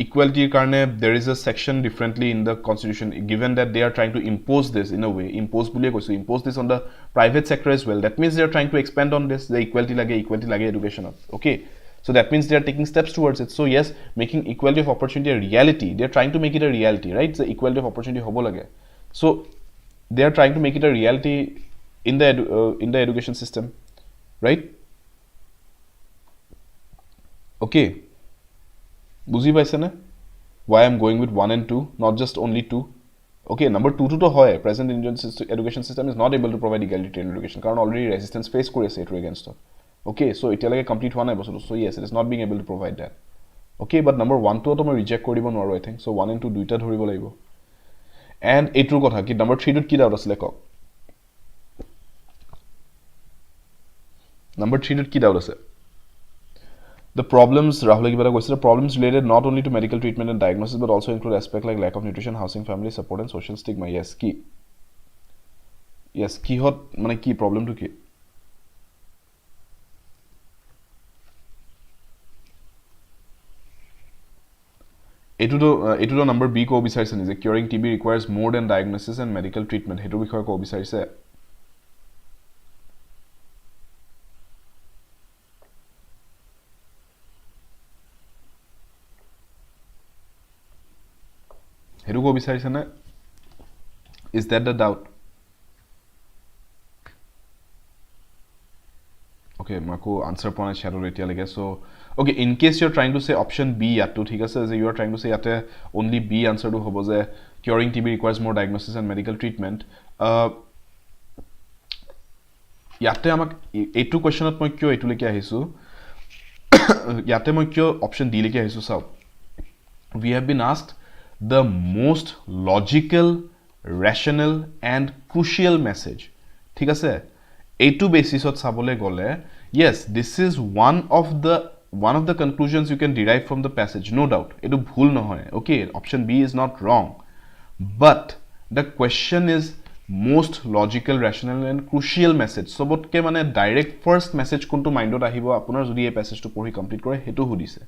equality karne there is a section differently in the constitution given that they are trying to impose this in a way impose bule koisu impose this on the private sector as well that means they are trying to expand on this the equality lage education okay so that means they are taking steps towards it so yes making equality of opportunity a reality they are trying to make it a reality right the equality of opportunity hobo lage so they are trying to make it a reality in the education system right okay buzi paise na why I'm going with 1 and 2 not just only 2 okay number 2 to hoy present Indian education system is not able to provide equality in education karon already resistance face kore ase etu against okay so it lage complete hua nai bosu so yes it is not being able to provide that okay but number 1 to to reject koribo noro I think so 1 and 2 duita dhoribo laibo and etu kotha ki number 3 dot ki doubt asle kok number 3 dot ki doubt ase the problems Rahul Gibara goes the problems related not only to medical treatment and diagnosis but also include aspects like lack of nutrition housing family support and social stigma yes ki hot mane ki problem to ki etu to number B ko bisarise ni je curing TB requires more than diagnosis and medical treatment hetu bikhoy ko bisarise hetu ko bisarise na is that the doubt okay mako answer pona shadow etia lage so okay in case you're trying to say option B yatu thik ase je you are trying to say yate only B answer to hobo je curing TB requires more diagnosis and medical treatment yate amak etu question ot moi kyo etu leke ahisu yate moi kyo option D leke ahisu sao we have been asked the most logical rational and crucial message ঠিক আছে এইটো বেসিসত সাবলে গলে yes this is one of the conclusions you can derive from the passage no doubt etu bhul nohoy okay option B is not wrong but the question is most logical rational and crucial message sobotke mane direct first message kuntu mindot ahibo apunar jodi ei passage to pori complete kore hetu hudise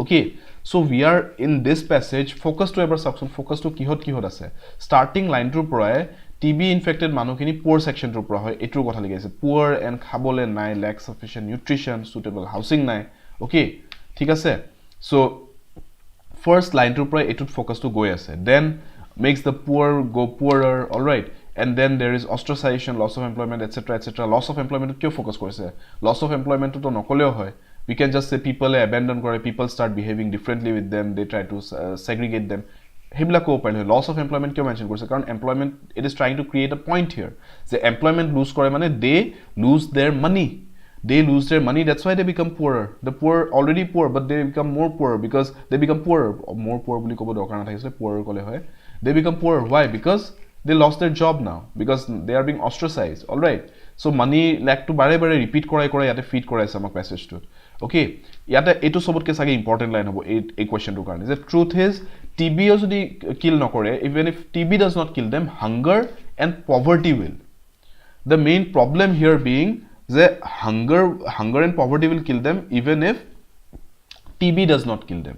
okay so we are in this passage focus to ever section focus to kihot ase starting line to pora TB infected manukhini poor section to pora hoy etur kotha ligase poor and khabole nai lack sufficient nutrition suitable housing nai okay thik ase so first line to pora etut focus to go ase then makes the poor go poorer all right and then there is ostracization loss of employment etc loss of employment kyo focus korise loss of employment to nokoleo hoy we can just say people abandon kore people start behaving differently with them they try to segregate them hebla ko pale loss of employment kyo mention korse karon employment it is trying to create a point here the employment lose kore mane they lose their money that's why they become poorer the poor already poor but they become more poorer because they become poorer more poor boli kobo dokar na thakise poorer kole hoy they become poorer why because they lost their job now because they are being ostracized all right so money lack to bare repeat korai yate feed korai samak passage to okay yata etu sobotke sage important line hobo a question to karne the truth is TB jodi kill nokore even if TB does not kill them hunger and poverty will the main problem here being the hunger and poverty will kill them even if TB does not kill them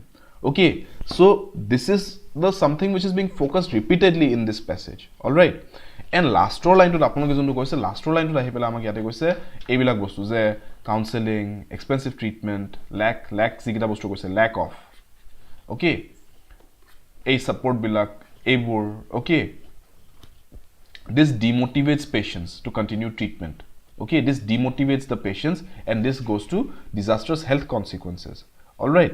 okay So this is the something which is being focused repeatedly in this passage. All right, and last line to আপোনালোকে যোনটো কৈছে last line to আহি পেলাই আমাক ইয়াতে কৈছে এইবিলাক বস্তু যে কাউন্সেলিং এক্সপেন্সিভ ট্ৰিটমেন্ট lack যিকিটা বস্তু কৈছে lack of okay এই সাপোৰ্ট বিলাক এইবোৰ okay this demotivates patients to continue treatment. Okay, this demotivates the patients and this goes to disastrous health consequences. All right,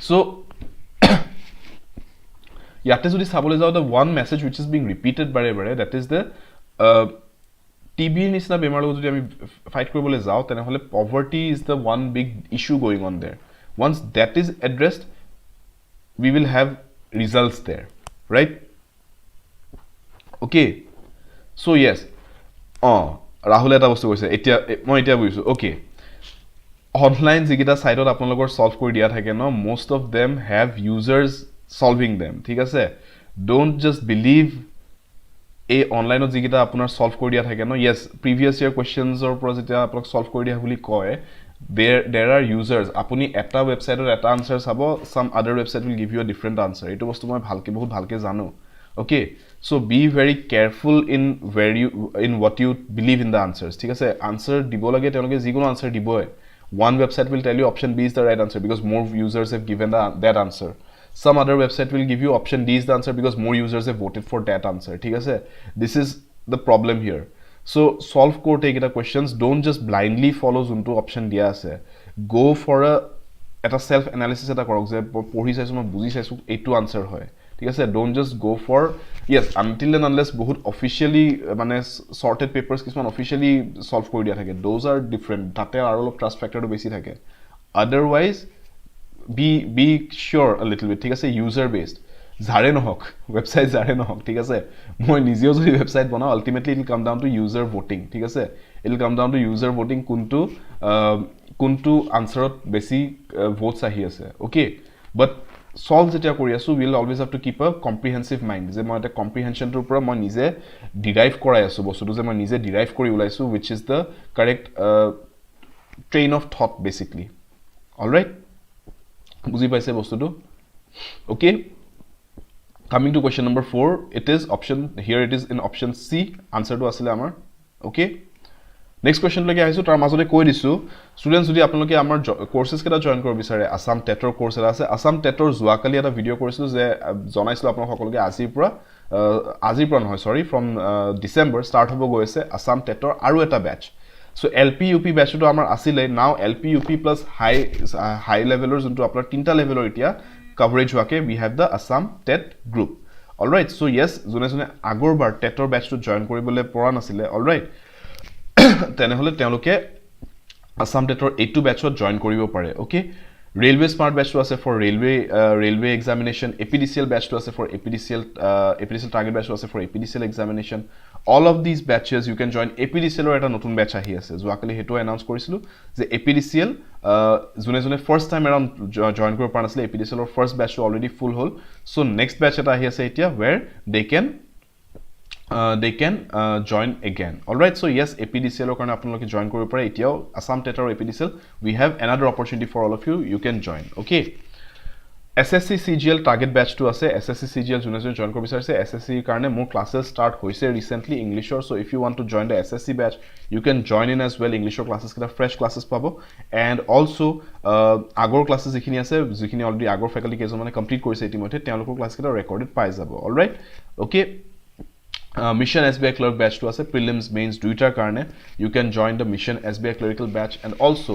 so yate jodi sabole jao the one message which is being repeated bare bare that is the TB nisna bemar logo jodi ami fight koribole jao tene hole poverty is the one big issue going on there. Once that is addressed we will have results there, right? Okay, so yes Rahul eta bostu koise etia moi etia buisu okay online jikita site ot apnalogor solve kori dia thake no most of them have users solving them thik ase don't just believe a online ot jikita apunar solve kori dia thake no yes previous year questions or project apnalok solve kori dia boli koy there are users apuni eta website or eta answer sabo some other website will give you a different answer eto bostu moi bhalke bahut bhalke jano. Okay, so be very careful in what you believe in the answers. ঠিক আছে answer দিব লাগে তেওঁলোকে যিকোনো answer দিবই. One website will tell you option B is the right answer because more users have given that answer. Some other website will give you option D is the answer because more users have voted for that answer. ঠিক আছে this is the problem here. So solve core take এটা questions, don't just blindly follow যোনটো option দিয়া আছে. Go for a self analysis এটা কৰক যে পঢ়ি চাইছো মই বুজি চাইছো এইটো answer হয়. ঠিক আছে don't just go for yes until and unless বহুত officially মানে sorted papers কিছুমান officially solve কৰি দিয়া থাকে those are different তাতে আৰু অলপ trust factor টো বেছি থাকে otherwise be sure a little bit ঠিক আছে user based জাৰে নহক website জাৰে নহক ঠিক আছে মই নিজেও যদি website বনাও ultimately it will come down to user voting ঠিক আছে it will come down to user voting কোনটো answerত বেছি votes আহি আছে okay but solve যেটা কৰি আছো we will always have to keep a comprehensive mind যে মই এটা comprehension টোৰ পৰা মই নিজে derive কৰাই আছো বস্তুটো যে মই নিজে derive কৰি উলাইছো which is the correct train of thought basically. All right, বুজি পাইছে বস্তুটো okay coming to question number 4 it is option here it is in option C answer to asile amar okay. Next question lagi ahisu tar mazode koi disu students jodi apnaloke amar courses keta join kor bisare Assam TET-or course era ase Assam TET-or juakali eta video korisilu je jonaislu apnalok hokoloke azir pura noy sorry from December start hobo goise Assam TET-or aru eta batch. So LP UP batch to amar asile now LP UP plus high levelers into apnar tinta levelor etia coverage hoake we have the Assam TET group. All right, so yes jone agor bar TET-or batch to join koribole pora nasile. All right, তেনেহলে তেওঁলোকে Assam TET-or 82 batchত join কৰিব পাৰে okay. Railway smart batch to আছে for railway examination, APDCL batch to আছে for APDCL target batch to আছে for APDCL examination. All of these batches you can join. APDCL or এটা নতুন batch আহি আছে যোৱাকালি হেটো announce কৰিছিলো যে APDCL জনে first time around join কৰিব পৰা নাছিলে APDCL or first batch already full hole. So next batch এটা আহি আছে এতিয়া where they can join again. All right, so yes APDCL karone apnaloke join koribo pare etiao Assam TET or APDCL we have another opportunity for all of you can join okay. SSC CGL target batch to ase SSC CGL june join koribo bisarse SSC karone more classes start hoise recently English or so if you want to join the SSC batch you can join in as well English or classes kita fresh classes pabo and also agor classes jikhini ase jikhini already agor faculty kezo mane complete korise etimothe teolokor class kita recorded pai jabo. All right, okay. Mission SBI clerk batch to ase prelims mains duitar karone you can join the mission SBI clerical batch and also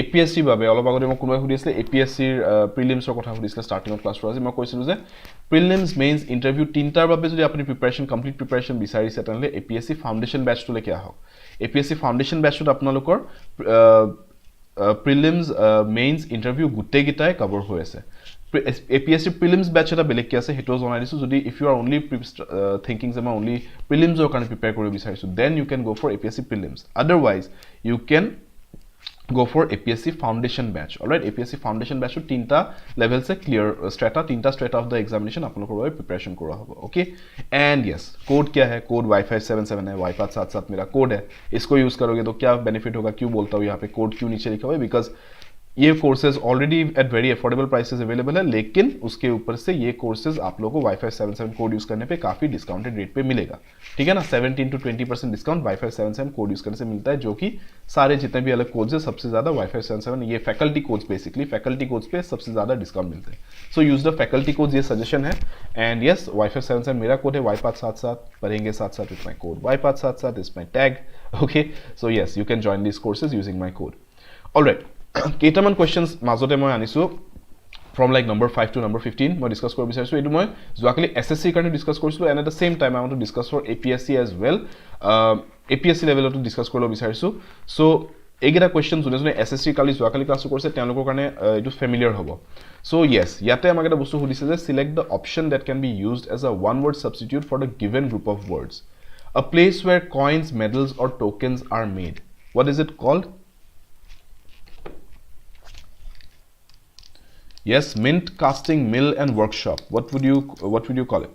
APSC babe olob agore mo kunoi hudisle APSC prelims or kotha hudisle starting of class to ase mo koisilu je prelims mains interview tintar babe jodi apni complete preparation bisarise tanle APSC foundation batch to leke ahok APSC foundation batch to apnalokor prelims mains interview gutte gitai cover hoy ase. APSC prelims batch eta belek ki ase heto jonai disu jodi if you are only thinking jema only prelims or kan prepare kori bisarisu then you can go for APSC prelims otherwise you can go for APSC foundation batch. All right, APSC foundation batch to tinta level se clear tinta strata of the examination apnalokor hoy preparation kora hobo okay. And yes code kya hai code wi-fi 77 hai wi-fi 7 mera code hai isko use karoge to kya benefit hoga kyun bolta hu yahan pe code kyun niche likha hua hai because ये courses already at very affordable prices available है, लेकिन उसके ऊपर से ये courses आप लोगों को wifi 77 code use करने पे काफी डिस्काउंटेड रेट पे मिलेगा, ठीक है ना। 17 to 20% discount wifi 77 code use करने से मिलता है, जो कि सारे जितने भी अलग कोड्स है सबसे ज्यादा वाईफाई 77 ये faculty codes, basically faculty codes पे सबसे ज्यादा डिस्काउंट मिलते हैं। So use the faculty codes, ये सजेशन है। एंड यस, वाईफाई 77 मेरा कोड है वाईपाथ77, पढ़ेंगे साथ साथ विथ माई कोड वाईपाथ77 is my tag, okay. So yes, you can join this courses using my code. Alright, কেইটামান কোৱেশ্চনছ মাজতে মই আনিছো from like number 5 to number 15 মই ডিসকাস কৰিব বিচাৰিছো। এইটো মই যোৱাকালি এসএসসি কাৰণে ডিসকাস কৰিছিলো, and at the same time I want to discuss for APSC as well, APSC লেভেলতো ডিসকাস কৰিব বিচাৰিছো। সো এইকেইটা কোৱেশ্চন যোনে যোনে এসএসসি যোৱাকালি ক্লাছটো কৰিছে তেওঁলোকৰ কাৰণে এইটো ফেমিলিয়াৰ হ'ব। সো য়েস, ইয়াতে আমাক এটা বস্তু সুধিছে যে select the option that can be used as a one word substitute for the given group of words. A place where coins, medals or tokens are made. What is it called? Yes, mint, casting, mill and workshop. What would you call it?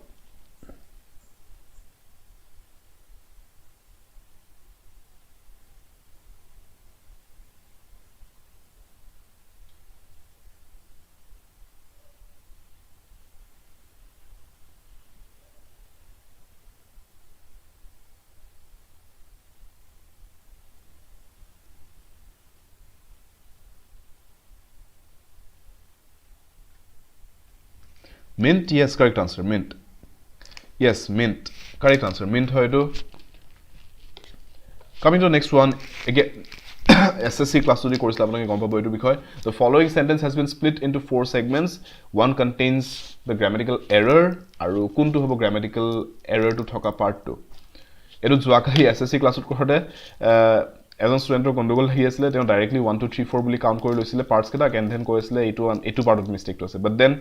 Mint, yes, correct answer, mint. Yes, mint, correct answer, mint hoy to. Coming to the next one, again, SSC class to the course level gom pabo etu bikhoy. The following sentence has been split into 4 segments. One contains the grammatical error, aru kuntu hobo grammatical error to thoka part 2. Etu joakali SSC class kohote এজন স্টুডেন্টৰ গন্ডগোল লাগি আছিল, তেওঁ directly 1 2 3 4 বুলি count কৰি লৈছিলে parts কেটা, and then কৈছিলে এইটো পাৰ্টত মিস্টেকটো আছে। But then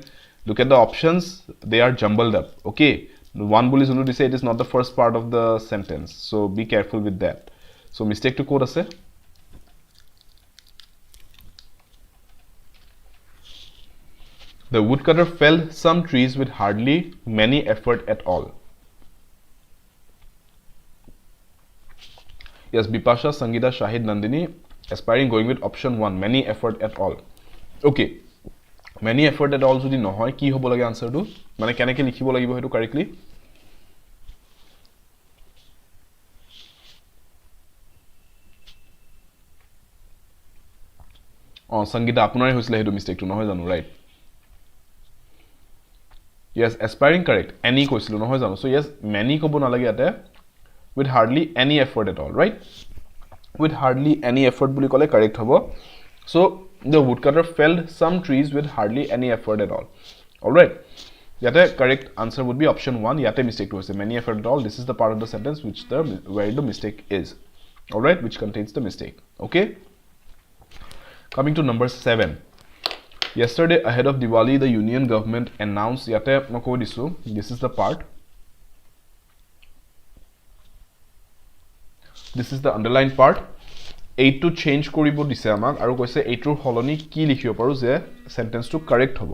look at the options, they are jumbled up, okay. One bully zunu say it is not the first part of the sentence, so be careful with that. So mistake to code ase. The woodcutter felled some trees with hardly many effort at all. Yes, Bipasha, Sangeeta, Shahid, Nandini aspiring going with option 1, many effort at all, okay. Many effort at all যদি নহয় কি হ'ব লাগে আনসাৰটো, মানে কেনেকৈ লিখিব লাগিব হেতু কাৰেক্টলি। সংগীতা আপোনাৰে হৈছিলে হেতু মিস্টেকটো নহয় জানো, right. yes, aspiring correct, any কৈছিলো নহয় জানো। so yes, many ক'ব নালাগে ইয়াতে, with hardly any effort at all, right, with hardly any effort বুলি ক'লে correct হ'ব। so the woodcutter felled some trees with hardly any effort at all. All right, yate correct answer would be option 1. Yate mistake to say many effort at all. This is the part of the sentence which where the mistake is. All right, which contains the mistake, okay. Coming to number 7. Yesterday ahead of Diwali, the union government announced, yate mako disu, this is the part, this is the underlined part. এইটো change কৰিব দিছে আমাক আৰু কৈছে এইটোৰ হলনি কি লিখিব পাৰো যে সেন্টেন্সটো কারেক্ট হ'ব।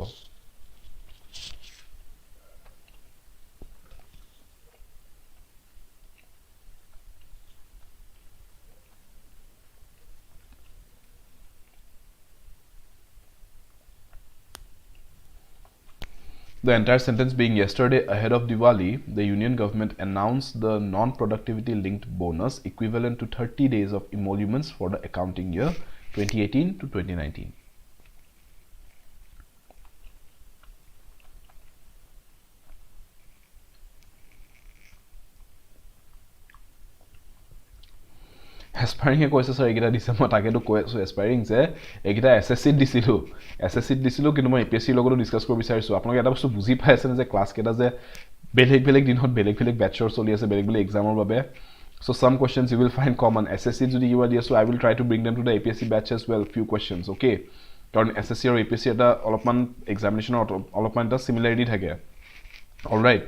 The entire sentence being yesterday ahead of Diwali, the union government announced the non-productivity linked bonus equivalent to 30 days of emoluments for the accounting year 2018 to 2019. aspiring এ কৈছে স্যার এগিটা দিছে মই তাকেটো কৈছো aspiring যে এগিটা SSC দিছিলো কিন্তু মই APSC লগতো ডিসকাস কৰিব বিচাৰিছো। আপোনাক এটা বস্তু বুজি পাই আছে যে ক্লাস কেটা যে বেলেগ দিনত বেলেগ ব্যাচৰ চলি আছে, বেলেগ এক্সামৰ বাবে। so some questions you will find common SSC যদি ইউ দি আছে, I will try to bring them to the APSC batch as well, few questions, okay, কাৰণ SSC আৰু APSC এটা অলপমান এক্সামিনেশনৰ অলপমান এটা সিমিলাৰিটি থাকে। all right,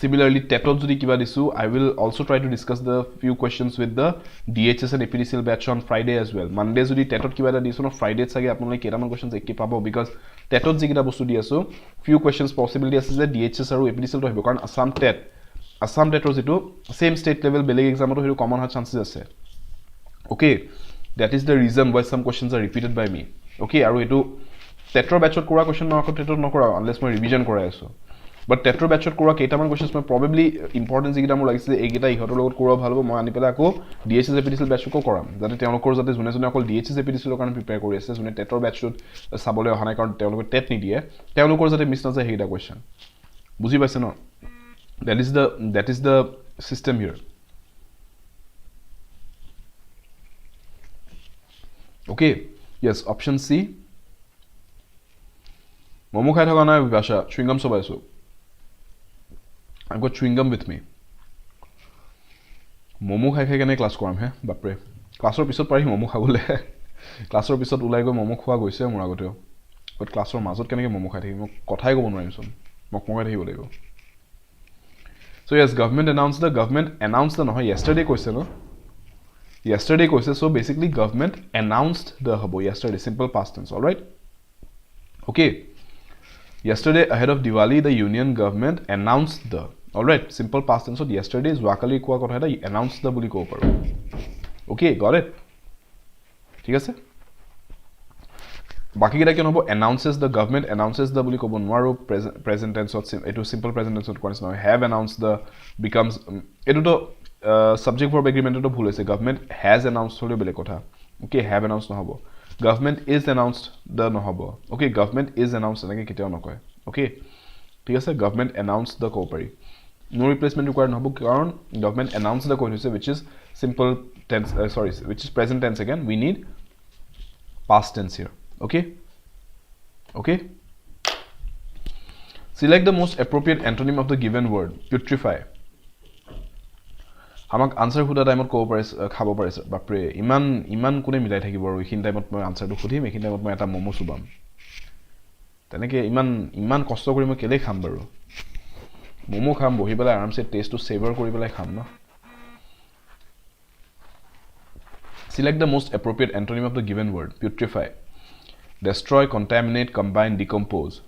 similarly tetot jodi kiba disu, I will also try to discuss the few questions with the DHS and APDCL batch on Friday as well. Monday jodi tetot kiba da disu no Friday sage apunai ketaman questions ekki pabo, because tetot jigita bostu di asu few questions possibility ase je DHS aru APDCL to hobo, karon Assam tetor jitu same state level beleg exam to common ha chances ase, okay. That is the reason why some questions are repeated by me, okay আৰু এটো টেটৰ ব্যাচত কৰা question নকৰা টেটত নকৰা unless মই revision কৰাই আছো বাট টেটৰ ব্যাচত কৰা কেইটামান কোৱেশ্চনছ মই প্ৰবাবলি ইম্পৰ্টেন্ট যিকেইটা মোৰ লাগিছে এইকেইটা ইহঁতৰ লগত কৰা ভাল হ'ব মই আনি পেলাই আকৌ ডিএছএছ এপিডিচিএল ব্যাচকো কৰাম যাতে তেওঁলোকৰ যাতে জুনে জুনে অকল ডিএছএছ এপিডিচিএলৰ কাৰণে প্ৰিপেয়াৰ কৰি আছে জুনে টেটৰ ব্যাচত চাবলৈ অহা নাই কাৰণ তেওঁলোকে টেট নিদিয়ে তেওঁলোকৰ যাতে মিছ নাযায় সেইটা কোৱেশ্চন বুজি পাইছে ন that is the system here okay yes option C momo khai thaka na basha chewing gum sobai so I've got chewing gum with me momo khai khai kene class koram he bapre classor pisot pari momo khabole classor pisot ulai go momo khwa goise mur agote but classor mazot kene momo khai thaki mo kothai go bonwarim son mok mokai thaki bolego so yes government announced the no yesterday question no yesterday question so basically government announced the habo yesterday simple past tense all right okay yesterday ahead of Diwali the union government announced the all right simple past tense so yesterday zwakali koa kotha eta announced the buli ko paru okay got it ঠিক আছে বাকি গিটা কেন হবো announces the government announces the buli kobo noaro present tense etu simple present tense কোনছ না have announced the becomes etu to subject verb agreement to bhul hoise government has announced hole bele kotha okay have announced no hobo government is announced the no hobo okay government is announced enake kitao nokoy okay ঠিক আছে government announced the copari no replacement required no hobo karon government announced the coin which is simple tense which is present tense again we need past tense here okay okay select the most appropriate antonym of the given word putrefy আমাক answer খুদা টাইমত কব পারে খাব পারে বাপরে ইমান কোনে মিলাই থাকিব আৰু ইখিন টাইমত মই আনসারটো খুদিম ইখিন টাইমত মই এটা মোমো সুবাম তেনেকে ইমান কষ্ট কৰি মই কেলে খাম বাৰু মোমো খাম বহি পেলাই আৰামসে টেষ্টটো সেভাৰ কৰি পেলাই খাম না select the most appropriate antonym of the given word putrefy destroy contaminate combine decompose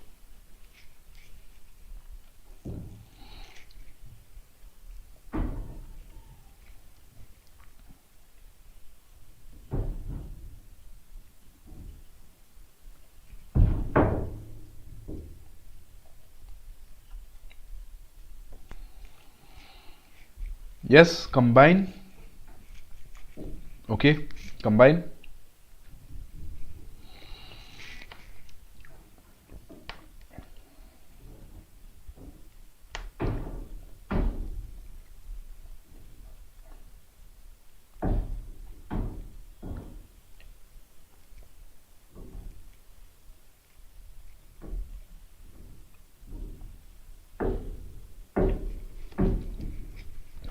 yes combine okay combine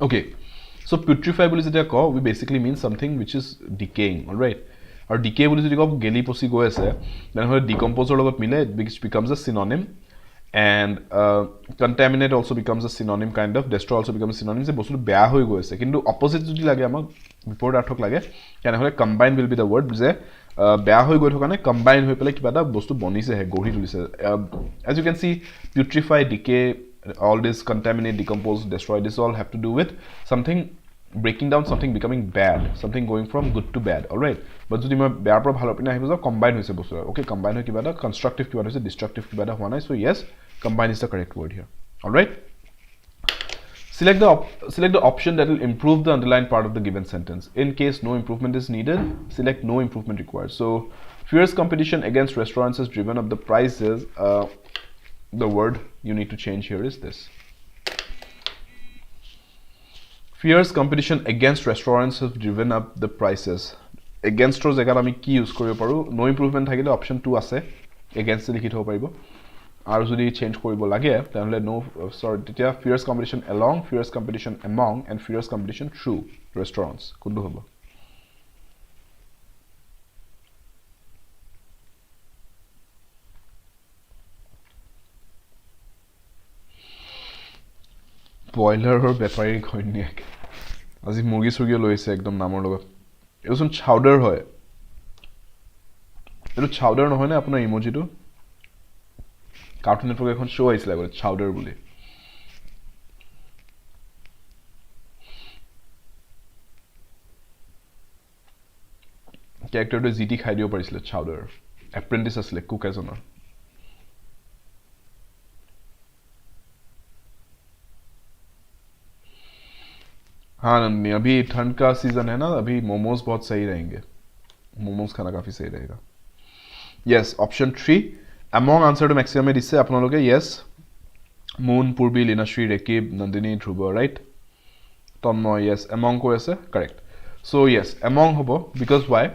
okay so putrefy boli jeta ko we basically mean something which is decaying all right or decay boli jeta ko geli posi go ase then hole decompose logot mile which becomes a synonym and contaminate also becomes a synonym kind of destroy also becomes a synonym se bostu beya hoi go ase kintu opposite jodi lage amak before arthok lage kane hole combine will be the word je beya hoi go thokane combine hoi pele kiba ta bostu bonise he gori tulise as you can see putrefy decay all this contaminate decompose destroy this all have to do with something breaking down something becoming bad something going from good to bad all right but jodi ma bear pro bhalo pina hibo combine hoise bostu okay combine hoi kiba ta constructive kiba hoise destructive kiba ta hona so yes combine is the correct word here all right select the option that will improve the underlined part of the given sentence in case no improvement is needed select no improvement required so fierce competition against restaurants has driven up the prices the word you need to change here is this fierce competition against restaurants have driven up the prices against or jagar ami ki use koribo paru no improvement thakile option 2 ase against likhi thob paribo aru jodi change koribo lage tanhole no sorry tetia fierce competition along fierce competition among and fierce competition through restaurants kundu hobo boiler or বেপাৰী ঘৈনিয়াক আজি মুৰ্গী সুৰ্গী লৈছে একদম নামৰ লগত এওচোন চাউডাৰ হয় এটো চাউডাৰ নহয় না আপোনাৰ ইমোজিটো কাৰ্টুন নেটৱৰ্ক এখন শো আহিছিল আগতে চাউডাৰ বুলি ক্যাৰেক্টাৰটো জিটি খাই দিব পাৰিছিল চাউডাৰ এপ্ৰেন্টিছ আছিলে কুক এজনৰ हाँ नंदनी अभी ठंड का सीजन है ना अभी मोमोज बहुत सही रहेंगे मोमोज खाना काफी सही रहेगा yes option 3 among answer two maximum में दिसे आपनलोगे yes Moon Purvi Leenashree Rekib Nandini Dhruv right Tanmay yes among को আছে करेक्ट सो यस अमंग होबो because why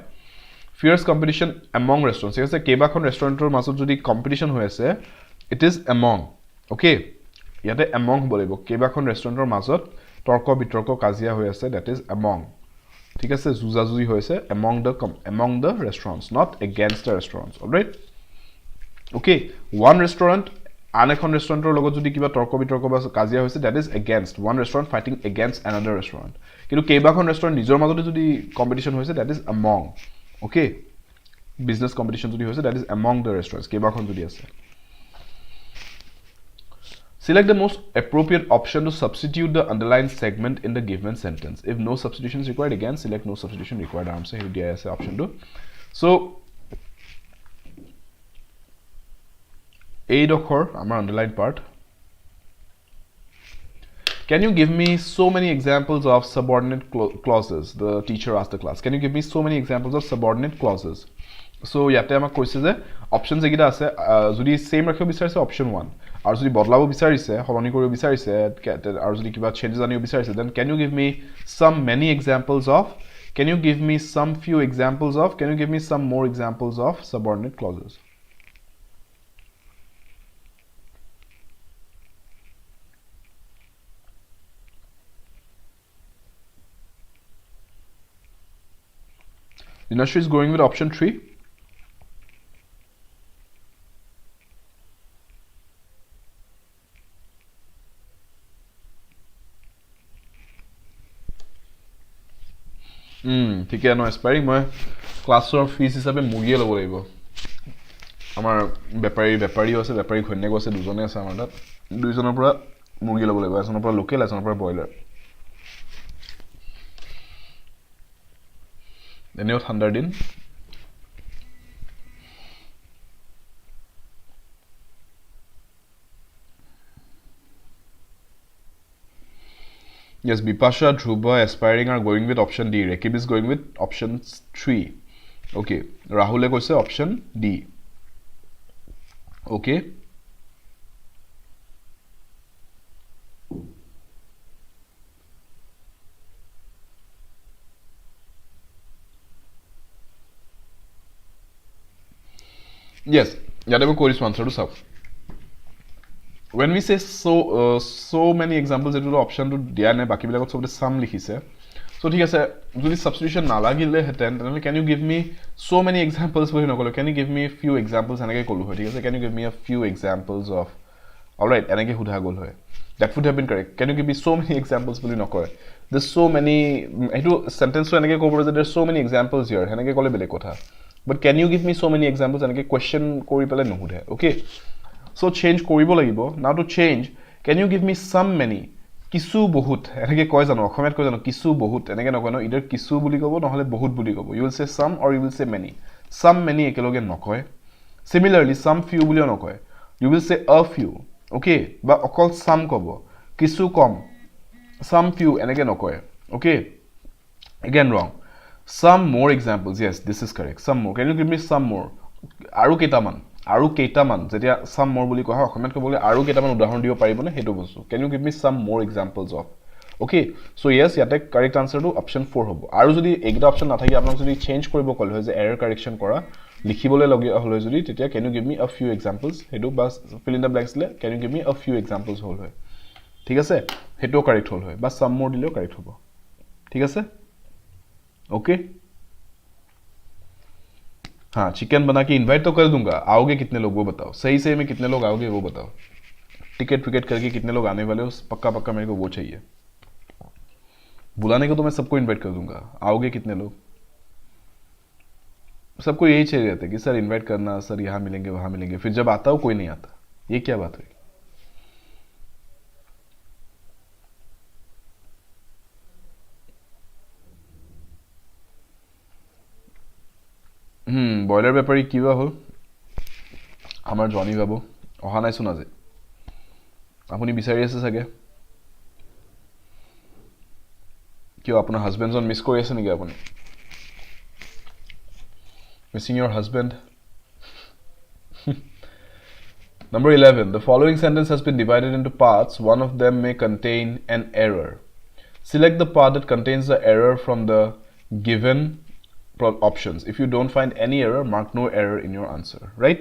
fierce competition among restaurants ঠিক আছে কেবাখন ৰেষ্টুৰেণ্টৰ মাজত যদি কম্পিটিশন হৈ আছে ইট ইজ among ওকে ইয়াতে among হ'ব লাগিব কেবাখন ৰেষ্টুৰেণ্টৰ মাজত তৰ্ক বিতৰ্ক কাজিয়া হৈ আছে that is among ঠিক আছে জুজাজুজি হৈ আছে among the restaurants not against the restaurants alright okay one restaurant আন এখন ৰেষ্টুৰেণ্টৰ লগত যদি কিবা তৰ্ক বিতৰ্ক বা কাজিয়া হৈছে that is against one restaurant fighting against another restaurant কিন্তু কেবাখন ৰেষ্টুৰেণ্ট নিজৰ মাজতে যদি কম্পিটিশন হৈছে that is among okay business competition jodi hoise that is among the restaurants kebakhon jodi ase select the most appropriate option to substitute the underlined segment in the given sentence if no substitution is required again select no substitution required aram se dia ase option 2 so a dokhor amar underlined part Can you give me so many examples of subordinate clauses? The teacher asked the class. Can you give me so many examples of subordinate clauses? So, yate ama koise je options egida ase jodi same rakhibo bicharise option 1 aru jodi bodlabo bicharise holoni koribo bicharise aru jodi kiba changes anibo bicharise then can you give me some many examples of can you give me some few examples of can you give me some more examples of subordinate clauses? Dinashri is going with option 3. ঠিক আছে ন এসপাইরিং মই ক্লাছৰ fees হিচাপে মুগিয়ে ল'ব লাগিব আমাৰ বেপাৰীও আছে বেপাৰী ঘৈণীয়েকো আছে দুজনে আছে আমাৰ তাত দুইজনৰ পৰা মুগি ল'ব লাগিব এজনৰ পৰা লোকেল এজনৰ পৰা ব্ৰইলাৰ এনেও ঠাণ্ডাৰ দিন Yes, Bipasha, Dhruva, aspiring are going with option D. Rekib is going with option 3. Okay. Rahul goes option D. Okay. Yes. Yada mo kori answer to sub. When we say so many examples it will option to dia na baki bilagot sob sum likhise so thik ase jodi substitution na lagile heten then can you give me so many examples boli nokolo can you give me a few examples enake kolu hoy thik ase can you give me a few examples of all right enake hudha gol hoy that would have been correct can you give me so many examples boli nokoy there's so many etu sentence to enake kobo there's so many examples here enake kole bele kotha but can you give me so many examples enake question kori pele nohudhe okay So change koribo lagibo now to change can you give me some many kisu bahut enake koy jano okhomet koy jano kisu bahut enake nokoy no either kisu buli kobo nohole bahut buli kobo you will say some or you will say many ekeloge nokoy similarly some few buli nokoy you will say a few okay ba okol some kobo kisu kom some few enake nokoy okay again wrong some more examples yes this is correct some more can you give me some more aru keitaman jetia some more boli koha comment ko bole aru keitaman udahoron dibo paribone hetu bostu can you give me some more examples of okay so yes yate correct answer to option 4 hobo aru jodi egita option na thaki apnak jodi change koribo kol hoy je error correction kora likhibole logia hol jodi tetia can you give me a few examples hetu bas fill in the blanks le can you give me a few examples hol hoy ঠিক আছে হেটো correct হল হয় বা সাম মোর দিলেও correct হবে ঠিক আছে okay हाँ चिकन बना के इनवाइट तो कर दूंगा आओगे कितने लोग वो बताओ सही में कितने लोग आओगे वो बताओ टिकट विकेट करके कितने लोग आने वाले हो पक्का मेरे को वो चाहिए बुलाने को तो मैं सबको इनवाइट कर दूंगा आओगे कितने लोग सबको यही चाहिए रहता है कि सर इनवाइट करना सर यहाँ मिलेंगे वहां मिलेंगे फिर जब आता हो कोई नहीं आता ये क्या बात हुई বয়লাৰ বেপাৰী কিবা হ'ল আমাৰ জনি বাবু অহা নাই শুনা যে আপুনি বিচাৰি আছে সাগে কিয় আপোনাৰ হাজবেণ্ডজন মিছ কৰি আছে নেকি আপুনি missing your husband Number 11 the following sentence has been divided into parts one of them may contain an error select the part that contains the error from the given options if you don't find any error mark no error in your answer right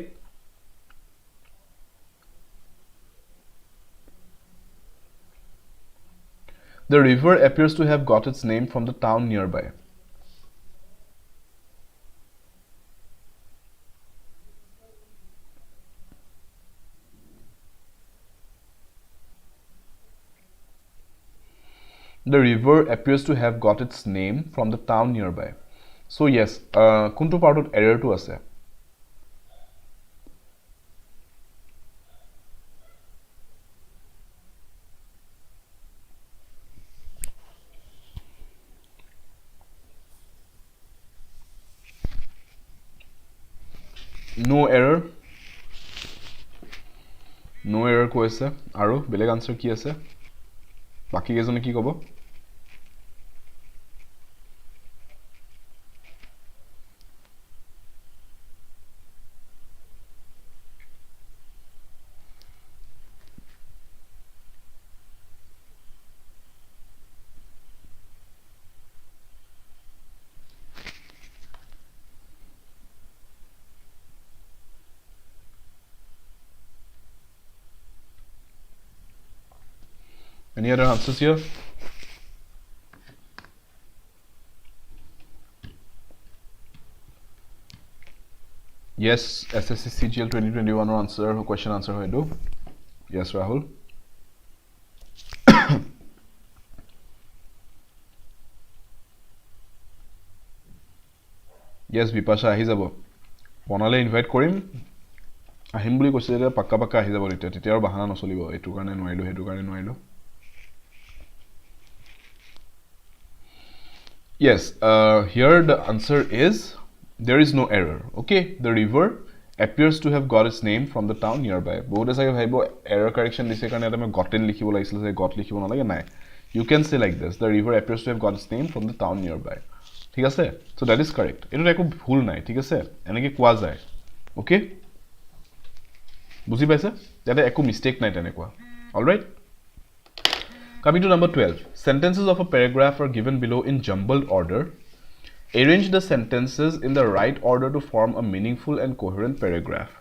The river appears to have got its name from the town nearby. The river appears to have got its name from the town nearby. So yes, kuntu partut error to ase. No error. No error ko ase. Aro beleg answer ki ase? Baki kezone ki kobo? Any other answers here? Yes, SSC CGL 2021 answer question answer hoy do. Yes, Rahul. Yes, Vipasha ahi jabo. Ponale invite korim. Ahim buli koise je pakka pakka ahi jabo rite. Tete aru bahana nosolibo. Etu karone noilu, hetu karone noilu. Yes, here the answer is there is no error. Okay, the river appears to have got its name from the town nearby. Both as I have error correction this karone eta me gotten likhibo lagisile je got likhibo na lage nai. You can say like this, the river appears to have got its name from the town nearby. ঠিক আছে so that is correct এটো একো ভুল নাই ঠিক আছে এনেকে কোৱা যায় ওকে বুজি পাইছে যাতে একো মিস্টেক নাই তেনেকুৱা all right coming to number 12 sentences of a paragraph are given below in jumbled order arrange the sentences in the right order to form a meaningful and coherent paragraph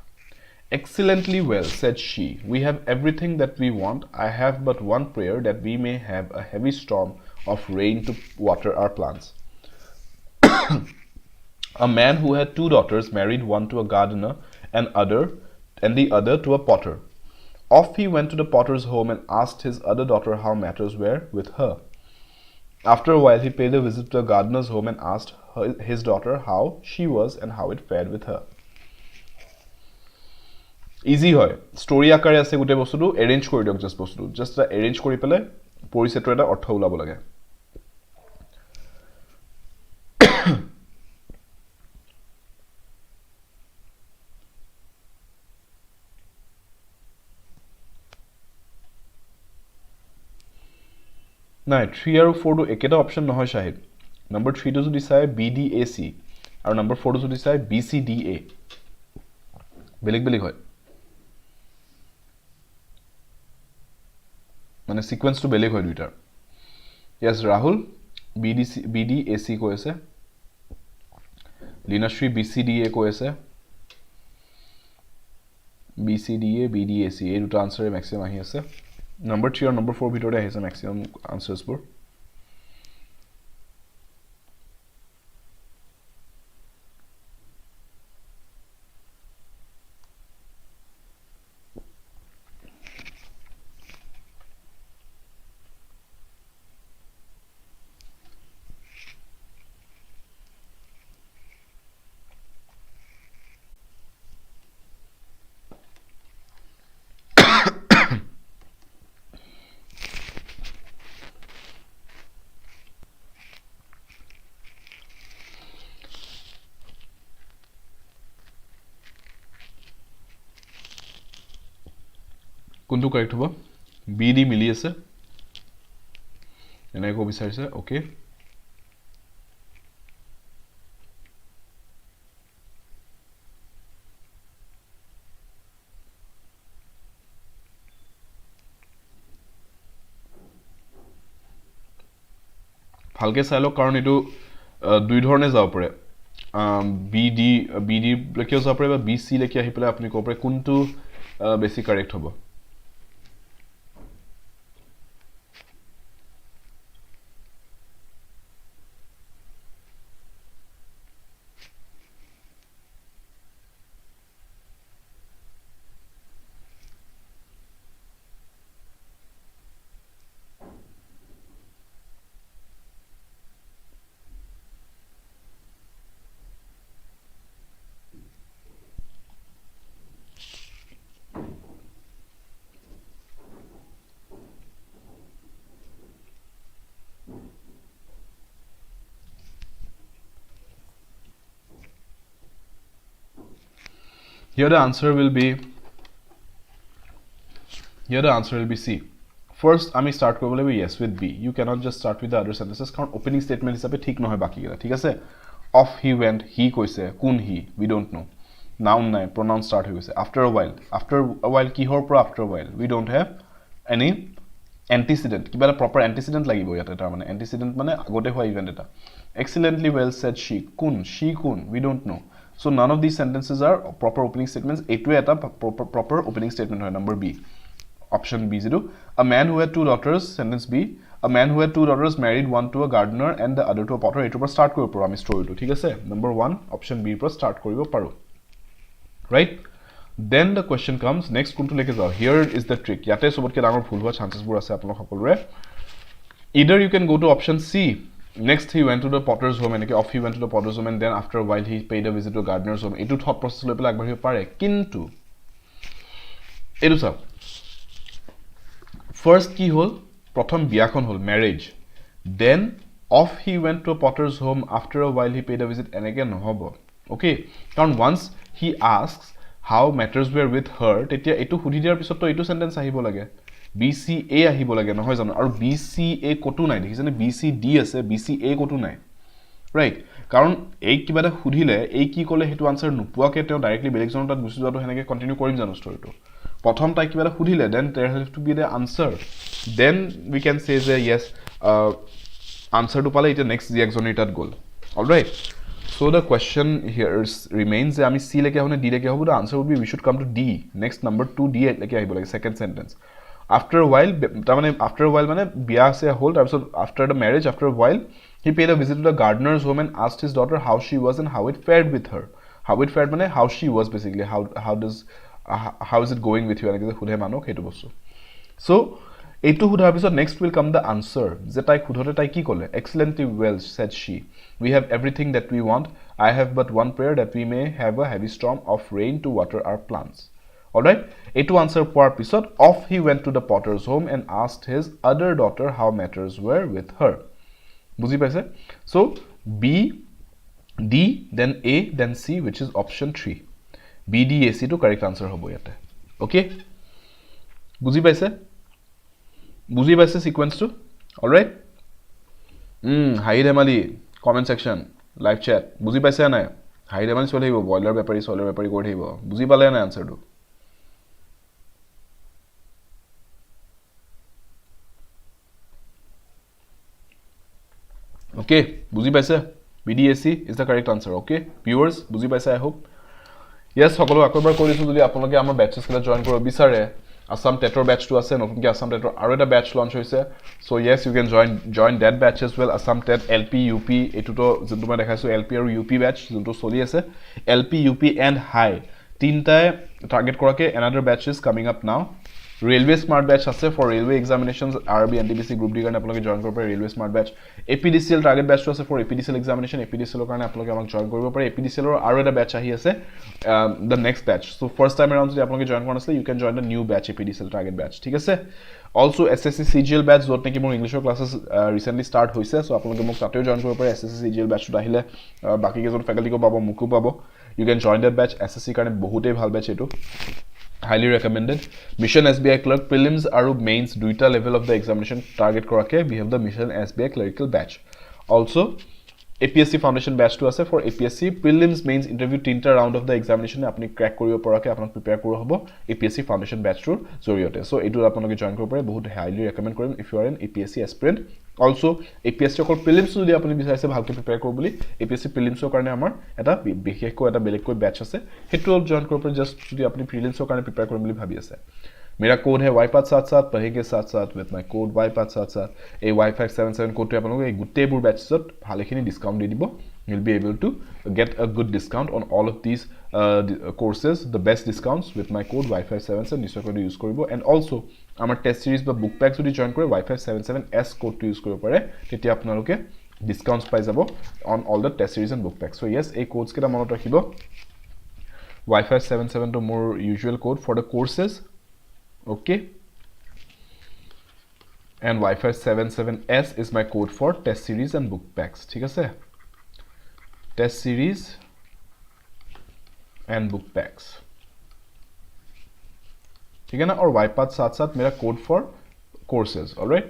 excellently well said she we have everything that we want I have but one prayer that we may have a heavy storm of rain to water our plants A man who had two daughters married one to a gardener and the other to a potter. Off he went to the potter's home and asked his other daughter how matters were with her. After a while he paid a visit to the gardener's home and asked his daughter how she was and how it fared with her. Easy hoy. Story akare ase gote bostudu arrange kori diok just bostudu. Just arrange kori pele poriseto eta ortho ulabo lage. নাই 3 আৰু 4 টো একেটা option নহয় Shahid number 3 টো যদি চাই BDAC আৰু number 4 টো যদি চাই BCDA বেলেগ বেলেগ হয় মানে সিকোয়েন্সটো বেলেগ হয় দুইটাৰ yes ৰাহুল BDAC কৈ আছে লীনাশ্ৰী BCDA কৈ আছে BCDA BDAC এই দুটা আনসাৰে ম্যাক্সিমাম আহি আছে Number 3 or number 4 ভিতৰে আহিছে maximum answers for কোনটো কাৰেক্ট হ'ব বি ডি মিলি আছে এনে কো বিচাৰিছে ওকে ভালকে চাই লওক কাৰণ এটো দুই ধৰণে যাব পাৰে বিডি লেকিও যাব পাৰে বা বিসি লেকি আহি পেলাই আপুনি ক'ব পাৰে কোনটো বেছি কাৰেক্ট হ'ব Here the answer will be C. First, I may start with yes with B. You cannot just start with the other sentences. Count opening statement is a bit no baki. ঠিক আছে? Off he went, he koise, kun he, we don't know. Noun nai, pronoun start hoise. After a while, ki hor pro after a while. We don't have any antecedent. Kiba proper antecedent lagibo yata eta mane antecedent mane agote hoya event eta. Excellently well said she. Kun, we don't know. So none of these sentences are proper opening statements. Etu eta proper opening statement hoy number B. Option B is a man who had two daughters. Sentence B. A man who had two daughters married one to a gardener and the other to a potter. Etu par start koribo paro ami story to. Thik ase? Number 1 option B par start koribo paro. Right? Then the question comes next kuntu leke jao. Here is the trick. Yate sobotke dangor bhul howa chances bur ase apnalok sokolore. Either you can go to option C. Next he went to the potter's home and off he went to the potter's home and then after a while he paid a visit to a gardener's home. Etu thought process loi pela agbari pare kintu etu sa first ki hol prothom biakhon hol marriage then off he went to a potter's home after a while he paid a visit enege nohobo okay karon once he asks how matters were with her tetia etu hudi diar pisot to etu sentence ahibo lage BCA ahibo lage নহয় জানো আৰু BCA কটো নাই দেখিছেনে BCD আছে BCA কটো নাই right কারণ এই কিবাটা খুদিলে এই কি কলে হেতু আনসার নুপুয়াকে তেও ডাইরেক্টলি বেলেগ জনৰ তাত গুছি যাটো হেনেকে কন্টিনিউ কৰিম জানো স্টোৰীটো প্ৰথম তাই কিবাটা খুদিলে then there has to be the answer then we can say that yes answer to পালে এটা নেক্সট রিঅ্যাকশনের তাত গল alright so the question here remains ami C leke hone D leke hobo the answer would be we should come to D next number 2 D leke ahibo lage second sentence after a while mane biya se hold after the marriage after a while he paid a visit to the gardener's home and asked his daughter how she was and how it fared with her mane how she was basically how is it going with you like khudhe manok hetu bostu so etu khudhar bisot next will come the answer je tai khudhote tai ki kole excellently well said she we have everything that we want I have but one prayer that we may have a heavy storm of rain to water our plants alright etu answer por pisot off he went to the potter's home and asked his other daughter how matters were with her buji paise so B D then A then C which is option 3 B D A C to correct answer hobo yate okay buji paise sequence to alright hi demali comment section live chat buji paise na hi demali chole hibo boiler bepari solar bepari kori hibo buji pale na answer to okay buji paise BDAC is the correct answer okay viewers buji paise I hope yes সকলো আকবাৰ কৰিছো যদি আপোনালোকে আমাৰ ব্যাচেছ কেলা join কৰিব বিচাৰে Assam Tetor batch to আছে নতুনকে Assam Tetor আৰু এটা batch launch হৈছে so yes you can join that batch as well Assam Tet LP UP এটো তো যোনটো মই দেখাইছো LP আৰু UP batch যোনটো চলি আছে LP UP and high তিনটাই টাৰ্গেট কৰাকে another batch is coming up now Railway Smart Batch আছে for railway examinations RB NTPC group D কাৰণে আপোনালোকে জয়েন কৰিব পাৰে Railway Smart Batch APDCL target batch আছে for APDCL examination APDCL ৰ কাৰণে আপোনালোকে আমাক জয়েন কৰিব পাৰে APDCL ৰ আৰু এটা batch আহি আছে the next batch so first time around যদি আপোনালোকে জয়েন কৰা নাছিলে you can join the new batch APDCL target batch ঠিক আছে also SSC CGL batch যত নেকি মোৰ ইংলিশৰ ক্লাसेस recently start হৈছে so আপোনালোকে মোক তাতেও জয়েন কৰিব পাৰে SSC CGL batch টো আহিলে বাকি কেজন ফেকাল্টি কো পাবো মুকু পাবো you can join that batch SSC কাৰণে বহুতেই ভাল batch এটো highly recommended. Mission SBI clerk prelims aru mains duita level of the examination target korake we have the Mission SBI clerical batch. Also APSC foundation batch to ase for APSC prelims mains interview tinta round of the examination apni crack koribo porake apanak prepare koro hobo APSC foundation batch tur zoriote. So etu apanoke join koribo pare bahut highly recommend korim if you are an APSC aspirant. Also APSC okol prelims jodi apuni bicharise bhalke prepare koro boli APSC prelims or karone amar eta bikhekko eta belekko batch ase hetu join koro pare just jodi apni prelims or karone prepare korim boli bhabi ase. मेरा code है ypath 77 पढ़ेगे साथ साथ with my code ypath 77 ए WiFi 77 code तो आपन लोग गुटे बुर बैचत भालेखिनि डिस्काउंट दे दिबो you will be able to get a good discount on all of these courses the best discounts with my code wifi 77 নিশ্চয় কৰি ইউজ কৰিব and also আমাৰ টেষ্ট সিৰিজ বা বুক পেক যদি জয়েন কৰে wifi 77s কোড টো use কৰিব পাৰে তেতিয়া আপোনালোকে ডিসকাউন্টস পাই যাব on all the test series and book packs so yes এই কোডস কেটা মনত ৰাখিব wifi 77 to more usual code for the courses okay and wifi 77s is my code for test series and book packs ঠিক আছে test series and book packs ठीक है ना और wipath साथ साथ मेरा code for courses all right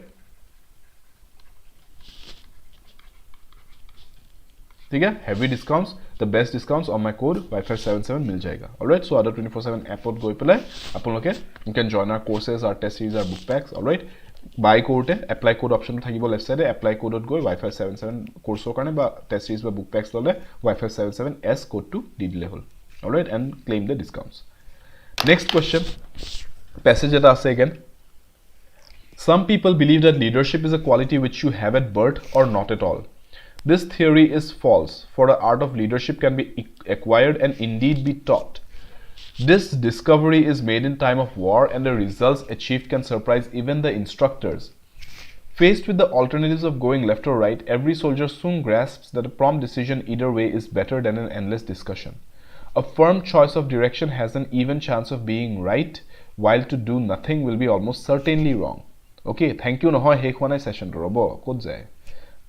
ठीक है heavy discounts the best discounts on my code wifi 77 मिल जाएगा all right so other 24/7 app ot goi pelai apunloke you can join our courses our test series our book packs all right buy code apply code option thakibo left side apply code ot goi wifi 77 course or karone ba test series ba book packs lole wifi 77s code to di dile hol all right and claim the discounts next question passage eta ase again some people believe that leadership is a quality which you have at birth or not at all. This theory is false, for the art of leadership can be acquired and indeed be taught. This discovery is made in time of war and the results achieved can surprise even the instructors. Faced with the alternatives of going left or right, every soldier soon grasps that a prompt decision either way is better than an endless discussion. A firm choice of direction has an even chance of being right, while to do nothing will be almost certainly wrong. Okay, thank you nohoy hekhwanai session to robo kod jay.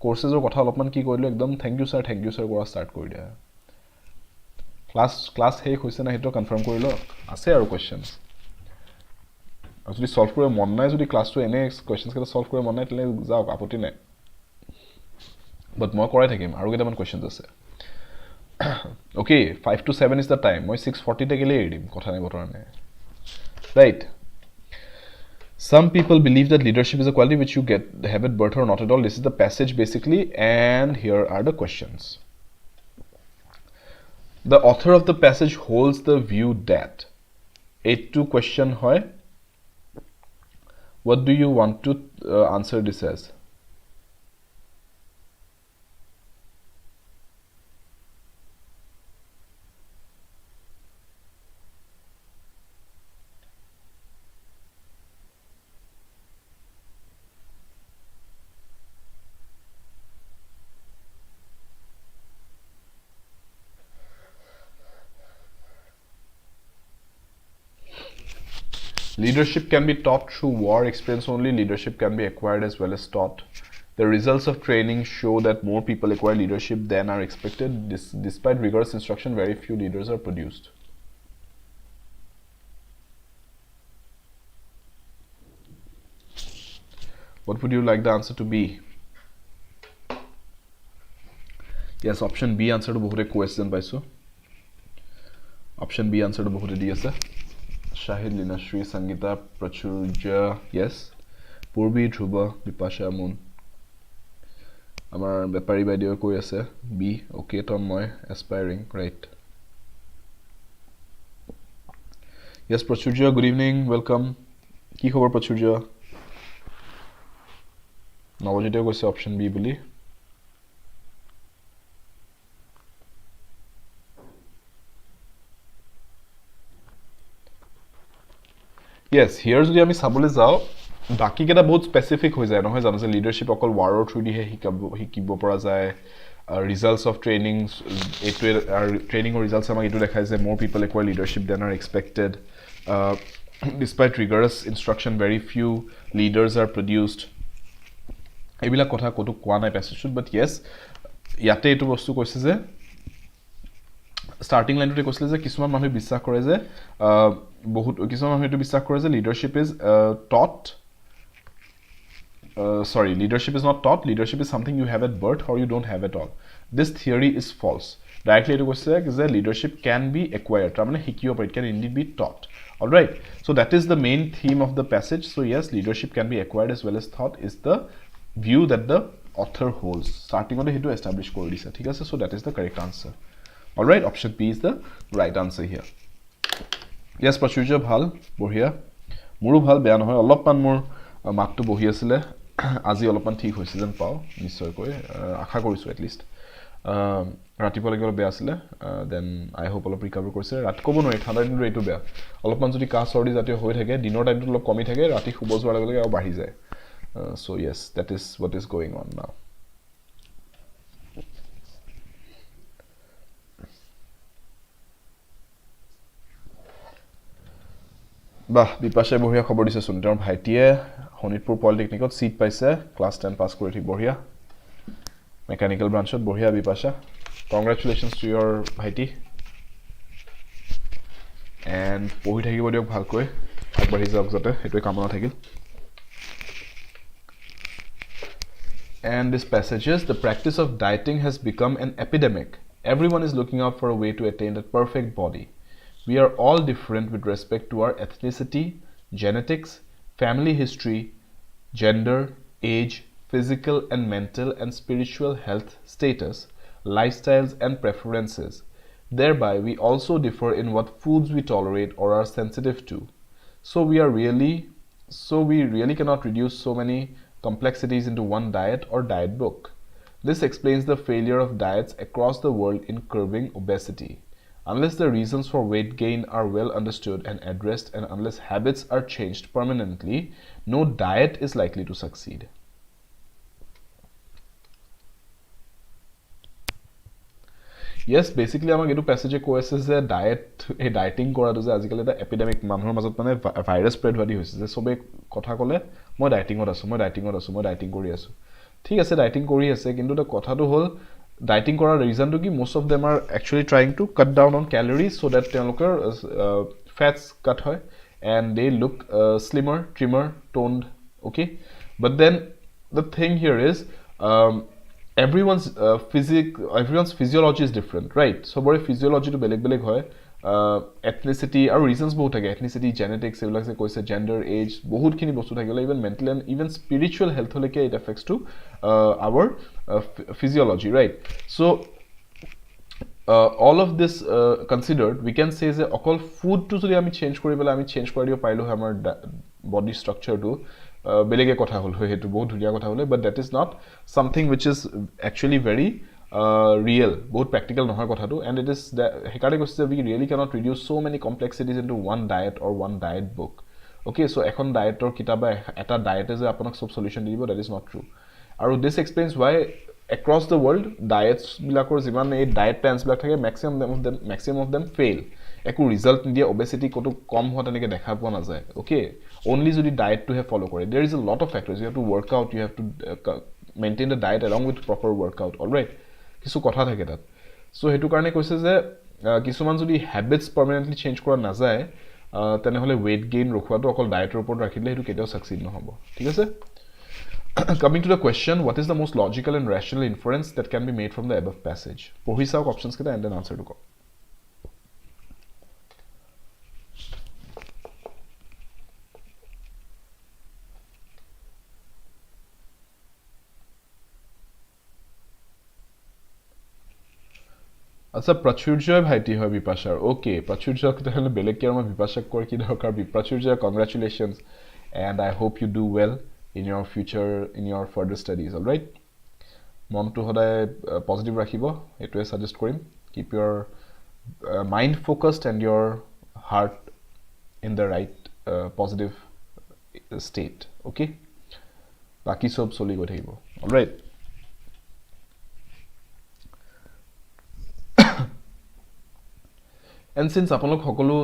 Courses or kotha alopman ki koilo ekdom thank you sir kora start kori dia class he hoise na heto confirm korilo ase aru questions asuli solve kore mon nai jodi class to ene questions keta solve kore mon nai tele jaok apoti nai but moi korai thakim aru keta man questions ase okay 5 to 7 is the time moi 6:40 te gele edim kotha nai botora nai right. Some people believe that leadership is a quality which you have at birth or not at all. This is the passage basically, and here are the questions. The author of the passage holds the view that 8-2 question hoy. What do you want to answer this as? Leadership can be taught through war experience only. Leadership can be acquired as well as taught. The results of training show that more people acquire leadership than are expected. Despite rigorous instruction, very few leaders are produced. What would you like the answer to be? Yes, option B answer to bahute question paiso. Option B answer to bahute di ase. Shahid Linashri Sangita Prachurja yes Purbi Dhruba Bipasha Moon Amar Bepari Baidio koi ase B okay to moi aspiring right yes Prachurja good evening welcome ki khobor Prachurja Navajite koise option B boli yes here jodi ami sabole jao baki keta bahut specific hoy jay nohoy jano je leadership okol war or through di hikibo pora jay results of trainings training or results amak etu dekhai je more people acquire leadership than are expected despite rigorous instruction very few leaders are produced ebila kotha kotu kwa nai passage but yes yate etu bostu koise je starting line to কৈছিল যে কিছুমান মানুহে বিশ্বাস কৰে যে বহুত কিছুমান মানুহে এটো বিশ্বাস কৰে যে leadership is taught leadership is not taught, leadership is something you have at birth or you don't have at all. This theory is false. Directly এটো কৈছে যে leadership can be acquired, তাৰ মানে শিকিব পাৰি, it can indeed be taught. All right, so that is the main theme of the passage. So yes, leadership can be acquired as well as taught is the view that the author holds. Starting on hetu establish কৰি দিছে, ঠিক আছে? So that is the correct answer. All right, option B is the right answer here. Yes, Prachurja bhal bohia muru bhal beya nohoy olopman mur mark to bohi asile আজি অলপমান ঠিক হৈছে যেন পাও নিশ্চয়কৈ আশা কৰিছো at least ৰাতিপুৱা লাগি অলপ বেয়া আছিলে দেন আই হোপ অলপ ৰিকভাৰ কৰিছে ৰাত ক'ব নোৱাৰি ঠাণ্ডা দিনটো এইটো বেয়া অলপমান যদি কাহ চৰ্দি জাতীয় হৈ থাকে দিনৰ টাইমটো অলপ কমি থাকে ৰাতি শুব যোৱাৰ লগে লগে আৰু বাঢ়ি যায় so yes, that is what is going on now. বাহ বিপাশাই বঢ়িয়া খবৰ দিছে শুন তেওঁৰ ভাইটিয়ে হনিতপুৰ পলিটেকনিকত সিট পাইছে ক্লাস 10 পাস কৰি ঠিক বঢ়িয়া মেকানিক্যাল ব্ৰাঞ্চত বঢ়িয়া বিপাশা কংগ্ৰেচুলেশনস টু your ভাইটি এন্ড পঢ়ি থাকিব দিয়ক ভালকৈ আগবাঢ়ি যাওক যাতে হেতু কামনা থাকিল and this passage is the practice of dieting has become an epidemic. Everyone is looking out for a way to attain that perfect body. We are all different with respect to our ethnicity, genetics, family history, gender, age, physical and mental and spiritual health status, lifestyles and preferences. Thereby, we also differ in what foods we tolerate or are sensitive to. So we really cannot reduce so many complexities into one diet or diet book. This explains the failure of diets across the world in curbing obesity. Unless the reasons for weight gain are well understood and addressed, and unless habits are changed permanently, no diet is likely to succeed. Yes, basically আমাক এটো প্যাসেজে কৈ আছে যে dieting কৰাটো যে আজিকালি এটা epidemic মানুহৰ মাজত মানে ভাইৰাছ স্প্ৰেড হোৱাদি হৈছে যে সবে কথা ক'লে মই ডায়েটিংত আছো মই ডায়েটিং কৰি আছো ঠিক আছে ডায়েটিং কৰি আছে কিন্তু এটা কথাটো হ'ল dieting কৰাৰ ৰিজনটো কি most of them are actually trying to cut down on calories so that তেওঁলোকৰ fats cut হয় and they look slimmer, trimmer, toned, okay? But then the thing here is everyone's physiology is different, right? So bore physiology to beleg hoy ethnicity or reasons both থাকে ethnicity, genetics এবিলাক যে কৈছে gender, age বহুত খিনি বস্তু থাকিলে even mental and even spiritual health হলেকে it affects to our physiology, right? So all of this considered, we can say যে অকল food to যদি আমি চেঞ্জ কৰি পেলাই আমি চেঞ্জ কৰি দিব পাৰিলো আমাৰ body structure to বেলেগে কথা হল হেতু বহুত ধুনিয়া কথা হলে but that is not something which is actually very real, both practical নহয় কথাটো and it is হেকাৰে কৈছে we really cannot reduce so many complexities into one diet or one diet book. Okay, so এখন ডায়েটৰ কিতাবা এটা ডায়েটে যে আপোনাক সব solution দিব that is not true. আৰু this explains why across the world diets বিলাকৰ যিমান এই ডায়েট প্ল্যানস বিলাক থাকে maximum of them fail. একো ৰিজাল্ট নিদিয়ে obesity কত কম হোৱা তেনেকে দেখা পোৱা না যায়. Okay, only যদি ডায়েট to have follow কৰে there is a lot of factors, you have to work out, you have to maintain the diet along with proper workout, all right? কিছু কথা থাকে তাত সো হেতু কাৰণে কৈছে যে কিছুমান যদি হ্যাবিটস পাৰ্মানেন্টলি চেঞ্জ কৰা না যায় তেনে হলে weight gain ৰখুৱাটো অকল ডায়েটৰ ওপৰত ৰাখিলে হেতু কেতিয়াও সাকসিড নহব ঠিক আছে coming to the question, what is the most logical and rational inference that can be made from the above passage? পঢ়ি চাওক options কেটা and then answer to go. আচ্ছা প্রাচুর্য ভাইটি হয় বিপাশার ওকে প্রাচুর্য তাহলে বেলেগ কি আমার বিপাশাক করে কি দরকার প্রাচুর্য congratulations and I hope you do well in your future, in your further studies, all right? মনটো সদায় পজিটিভ ৰাখিব এটোৱে সাজেস্ট কৰিম keep your mind focused and your heart in the right positive state, okay? বাকি সব চলি গৈ থাকিব, all right? And since আপোনালোক সকলো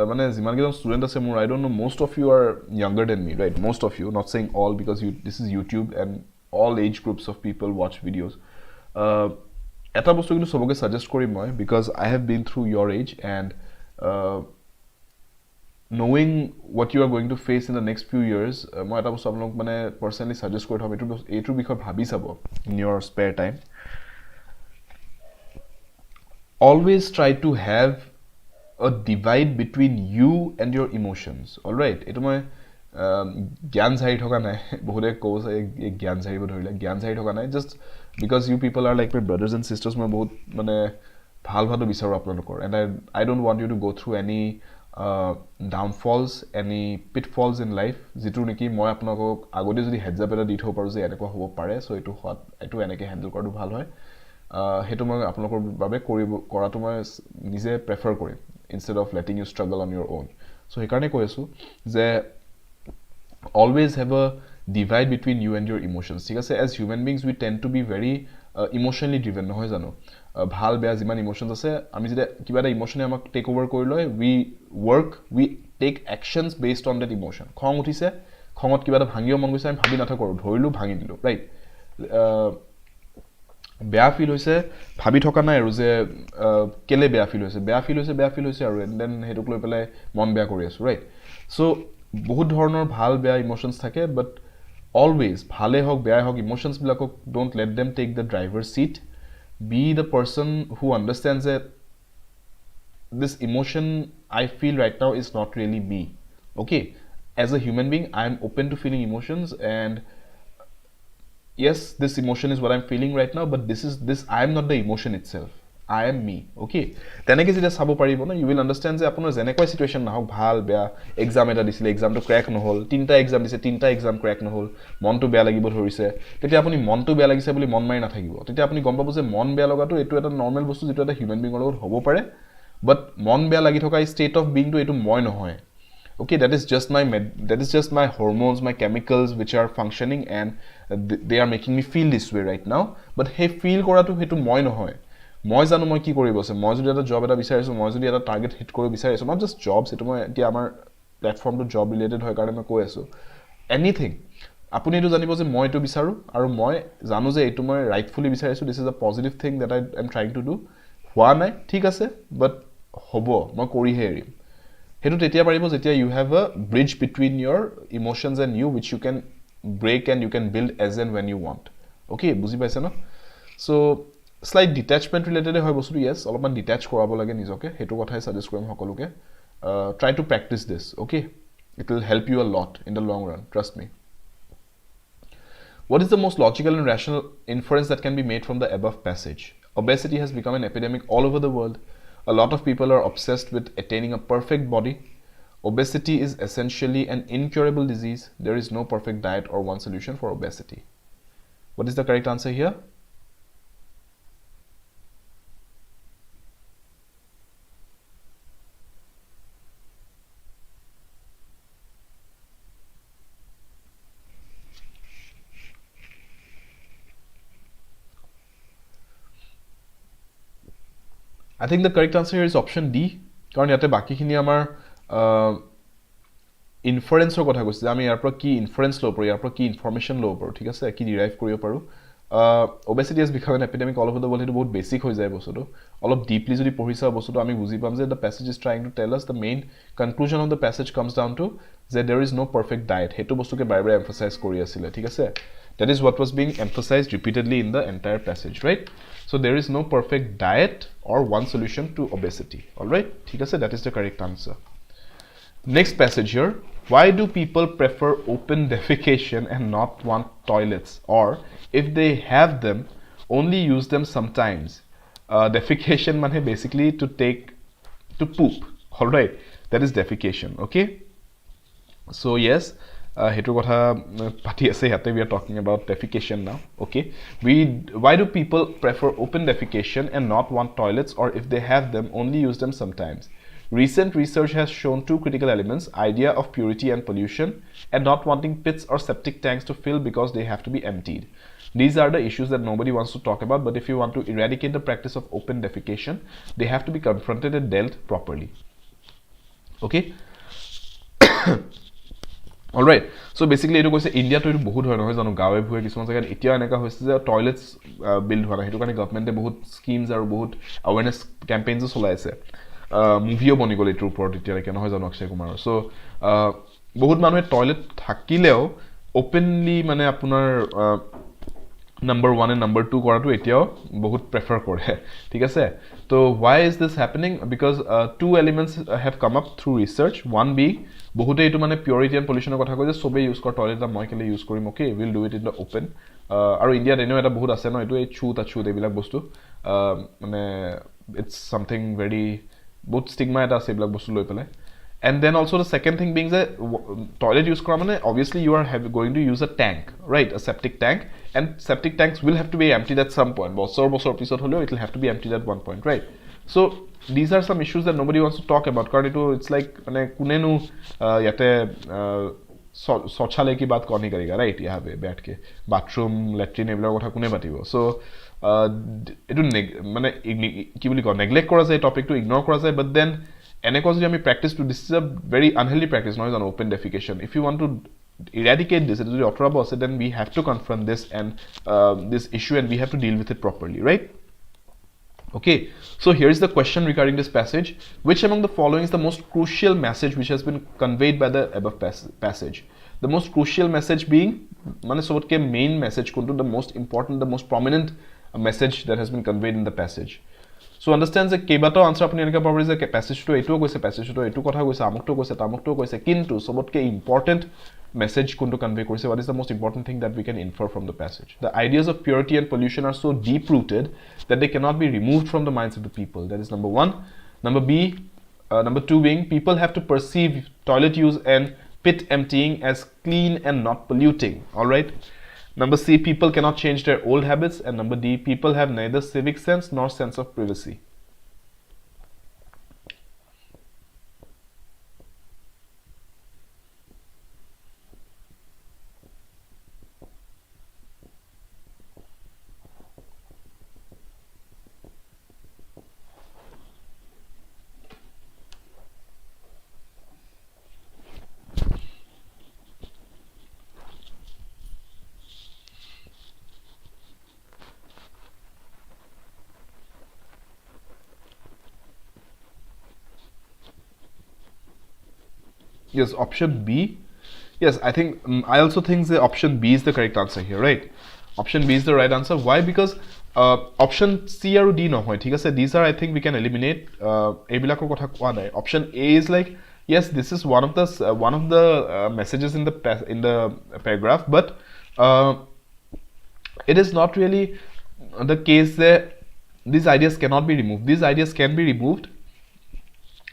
মানে যিমান কেজন স্টুডেন্ট আছে মোৰ I don't know, most of you are younger than me, right? Most of you, not saying all because this is YouTube and all age groups of people watch videos. এটা বস্তু কিন্তু সবকে সাজেস্ট কৰিম মই because I have been through your age and knowing what you are going to face in the next few years মই এটা বস্তু আপোনাক মানে personally suggest কৰি থম এইটোৰ বিষয়ে ভাবি চাব in your spare time always try to have a divide between you and your emotions all right etu moi gyan jhari thoka nai bohude kouse gyan jharibo dhorile gyan jhari thoka nai just because you people are like my brothers and sisters moi bahut mane bhal bhalo bicharu apnalokor and I don't want you to go through any downfalls any pitfalls in life jitu neki moi apnalok agode jodi heads up eta di thau paru je eneko hobo pare so etu eneke handle koru bhal hoy hetu moi apnalokor babe koratu moi nije prefer korim instead of letting you struggle on your own so hekarne koi asu je always have a divide between you and your emotions ঠিক আছে as human beings we tend to be very emotionally driven নহয় জানো ভাল বেয়া জিমান emotions আছে আমি যদি কিবা এটা ইমোশনে আমাক টেক ওভাৰ কৰি লয় we take actions based on that emotion খং উঠিছে খঙত কিবা এটা ভাঙিও মন গৈছে আমি ভাবি নাথাকো ধৰিলো ভাঙি দিলো ৰাইট বেয়া ফিল হৈছে ভাবি থকা নাই আৰু যে কেলে বেয়া ফিল হৈছে আৰু এন্ড দেন হেতুক লৈ পেলাই মন বেয়া কৰি আছো ৰাইট সো বহুত ধৰণৰ ভাল বেয়া ইমোশনস থাকে বাট always bhale hok beya hok emotions bilakok don't let them take the driver's seat be the person who understands that this emotion I feel right now is not really me okay as a human being I am open to feeling emotions and yes this emotion is what I'm feeling right now but this I am not the emotion itself I am me okay teneke jeta sabo paribo na you will understand je apunar jenekoi situation na hok bhal beya exam eta disile exam to crack no hol tinta exam dise tinta exam crack no hol mon to beya lagibo dhorise tete apuni mon to beya lagise boli mon mari na thakibo tete apuni gom pabo je mon beya lagato etu eta normal bostu jitu eta human being logot hobo pare but mon beya lagi thoka state of being to etu moi nohoy okay that is just my hormones my chemicals which are functioning and they are making me feel this way right now but he feel kora to hetu moi nohoy মই জানো মই কি কৰিব আছে মই যদি এটা job এটা বিচাৰিছো মই যদি এটা টাৰ্গেট হিট কৰিব বিচাৰিছো not just jobs এটো মই এতিয়া আমাৰ প্ল্যাটফৰ্মটো জব ৰিলেটেড হয় কাৰণে মই কৈ আছো এনিথিং আপুনি এটো জানিব যে মই এটো বিচাৰো আৰু মই জানো যে এটো মই ৰাইটফুলি বিচাৰিছো this is a positive thing that I am trying to do হোৱা নাই ঠিক আছে but হ'ব মই কৰিহে এৰিম হেতু তেতিয়া পাৰিব যেতিয়া you have a bridge between your emotions and you which you can break and you can build as and when you want okay বুজি পাইছে ন so slight detachment related hoy bostu yes alopman detach korabo lage nijoke hetu kothai suggest korim hokoluke try to practice this okay it will help you a lot in the long run trust me what is the most logical and rational inference that can be made from the above passage obesity has become an epidemic all over the world a lot of people are obsessed with attaining a perfect body obesity is essentially an incurable disease there is no perfect diet or one solution for obesity what is the correct answer here I think the correct answer here is option D কারণ ইয়াতে বাকি খিনি আমাৰ ইনফাৰেন্সৰ কথা কৈছে আমি ইয়াৰ পৰা কি ইনফাৰেন্স লব পাৰো ইয়াৰ পৰা কি ইনফৰমেশন লব পাৰো ঠিক আছে কি ডিৰাইভ কৰিব পাৰো obesity has become an epidemic all over the world এটো বহুত বেসিক হৈ যায় বস্তুটো অলপ ডিপলি যদি পঢ়িছা বস্তুটো আমি বুজি পাম যে the passage is trying to tell us the main conclusion of the passage comes down to that there is no perfect diet হেতু বস্তুকে বাৰে বাৰে emphasize কৰি আছিল ঠিক আছে that is what was being emphasized repeatedly in the entire passage right so there is no perfect diet or one solution to obesity all right ঠিক আছে that is the correct answer next passage here why do people prefer open defecation and not want toilets or if they have them only use them sometimes defecation mane basically to poop all right that is defecation okay so yes hetu kotha pati ase hate we are talking about defecation now okay why do people prefer open defecation and not want toilets or if they have them only use them sometimes recent research has shown two critical elements idea of purity and pollution and not wanting pits or septic tanks to fill because they have to be emptied these are the issues that nobody wants to talk about but if you want to eradicate the practice of open defecation they have to be confronted and dealt properly okay All right, so basically etu koise India to etu bahut hoy nohoy janu gawe bhuye kisman jagat etia eneka hoise je toilets build hona hetu kane government e bahut schemes aru bahut awareness campaigns cholai ase movie boni gole etu upor etia leke nohoy janu Akshay Kumar so bahut manue toilet thakileo openly mane apunar number 1 and number 2 koratu etiao bahut prefer kore thik ase so why is this happening because two elements have come up through research one being bahute etu mane purity and pollution kotha koi je sobe use kor toilet da moi kele use korim okay we'll do it in the open aru India eno eta bahut ase no etu ei chu ebilak bostu mane it's something very bahut stigma eta ase ebilak bostu loi pele. And then also the second thing being that toilet use kora mane obviously you are going to use a tank, right? A septic tank, and septic tanks will have to be emptied at some point. Bosor episode holo it will have to be emptied at one point, right? So these are some issues that nobody wants to talk about. Because it's like mane kunenu yate sochale ki baat koni karega, right? Yaha pe baith ke bathroom, latrine ebila kotha kune patibo. So etu mane ki boli ko neglect kora jay topic to ignore kora jay but then because we practice to this is a very unhealthy practice noise on open defecation if you want to eradicate this then we have to confront this and this issue and we have to deal with it properly, right? Okay, so here is the question regarding this passage: which among the following is the most crucial message which has been conveyed by the above passage? The most crucial message being mane sobotke main message kuntu the most important the most prominent message that has been conveyed in the passage. So understand that kebato answer apni eneka pabar je passage to etu koise passage to etu kotha koise amukto koise tamukto koise kintu sobotke important message kuntu convey korise what is the most important thing that we can infer from the passage. The ideas of purity and pollution are so deep rooted that they cannot be removed from the minds of the people. That is number 1. Number 2 being people have to perceive toilet use and pit emptying as clean and not polluting. All right. Number C, people cannot change their old habits. And number D, people have neither civic sense nor sense of privacy. Yes, option B. Yes, I think I also think the option B is the correct answer here, right? Option B is the right answer. Why? Because option C or D no hoy. Thik ase these are I think we can eliminate. Ebilakor kotha koa nai. Option A is like yes, this is one of the messages in the paragraph, but it is not really the case that these ideas cannot be removed. These ideas can be removed.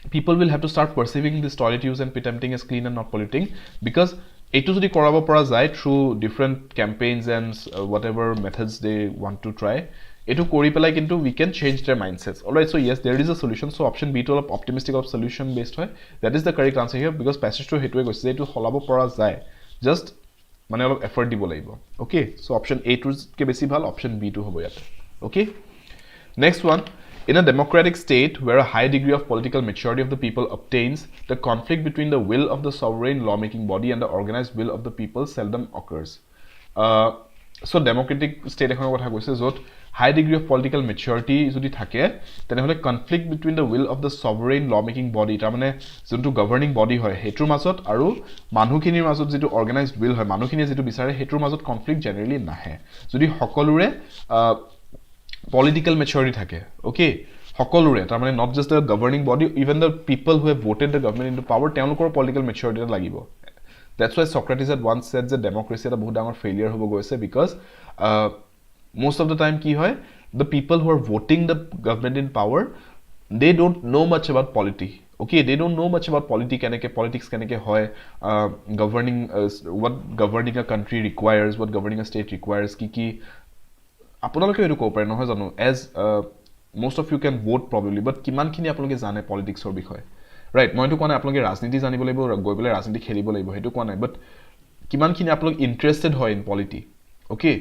People will have to start perceiving this toilet use and pit emptying as clean and not polluting because etu jodi korabo pora jay through different campaigns and whatever methods they want to try etu kori pelai kintu we can change their mindsets. All right, so yes, there is a solution. So option B to optimistic of solution based hoy. That is the correct answer here because passage to hetue goise etu holabo pora jay just mane olop effort dibo lagibo. Okay, so option A to ke besi bhal option B to hobo yate. Okay, next one. In a democratic state where a high degree of political maturity of the people obtains, the conflict between the will of the sovereign lawmaking body and the organized will of the people seldom occurs. So democratic state ekhon kotha koise jot high degree of political maturity jodi thake tenehole conflict between the will of the sovereign lawmaking body ta mane jontu governing body hoy hetur majot aru manukhinir majot jitu organized will hoy manukhini jitu bisare hetur majot conflict generally nahe jodi hokolure political maturity thake. Okay, hokolure tar mane not just the governing body, even the people who have voted the government into power teolokor political maturity lagibo. That's why Socrates had once said that democracy eta bahut dangor failure hobo goise because most of the time ki hoy the people who are voting the government in power they don't know much about polity. Okay, they don't know much about politics keneke hoy governing what governing a country requires, what governing a state requires ki আপোনালোকে এটো কো পাৰে নহয় জানো as most of you can vote probably but কিমান খিনি আপোনালোকে জানে politics ৰ বিষয়ে right মই তো কোৱা নাই আপোনালোকে ৰাজনীতি জানিব লাগিব গৈ পেলাই ৰাজনীতি খেলিব লাগিব হেতু কোৱা নাই but কিমান খিনি আপোনালোক ইন্টাৰেস্টেড হয় in polity. Okay,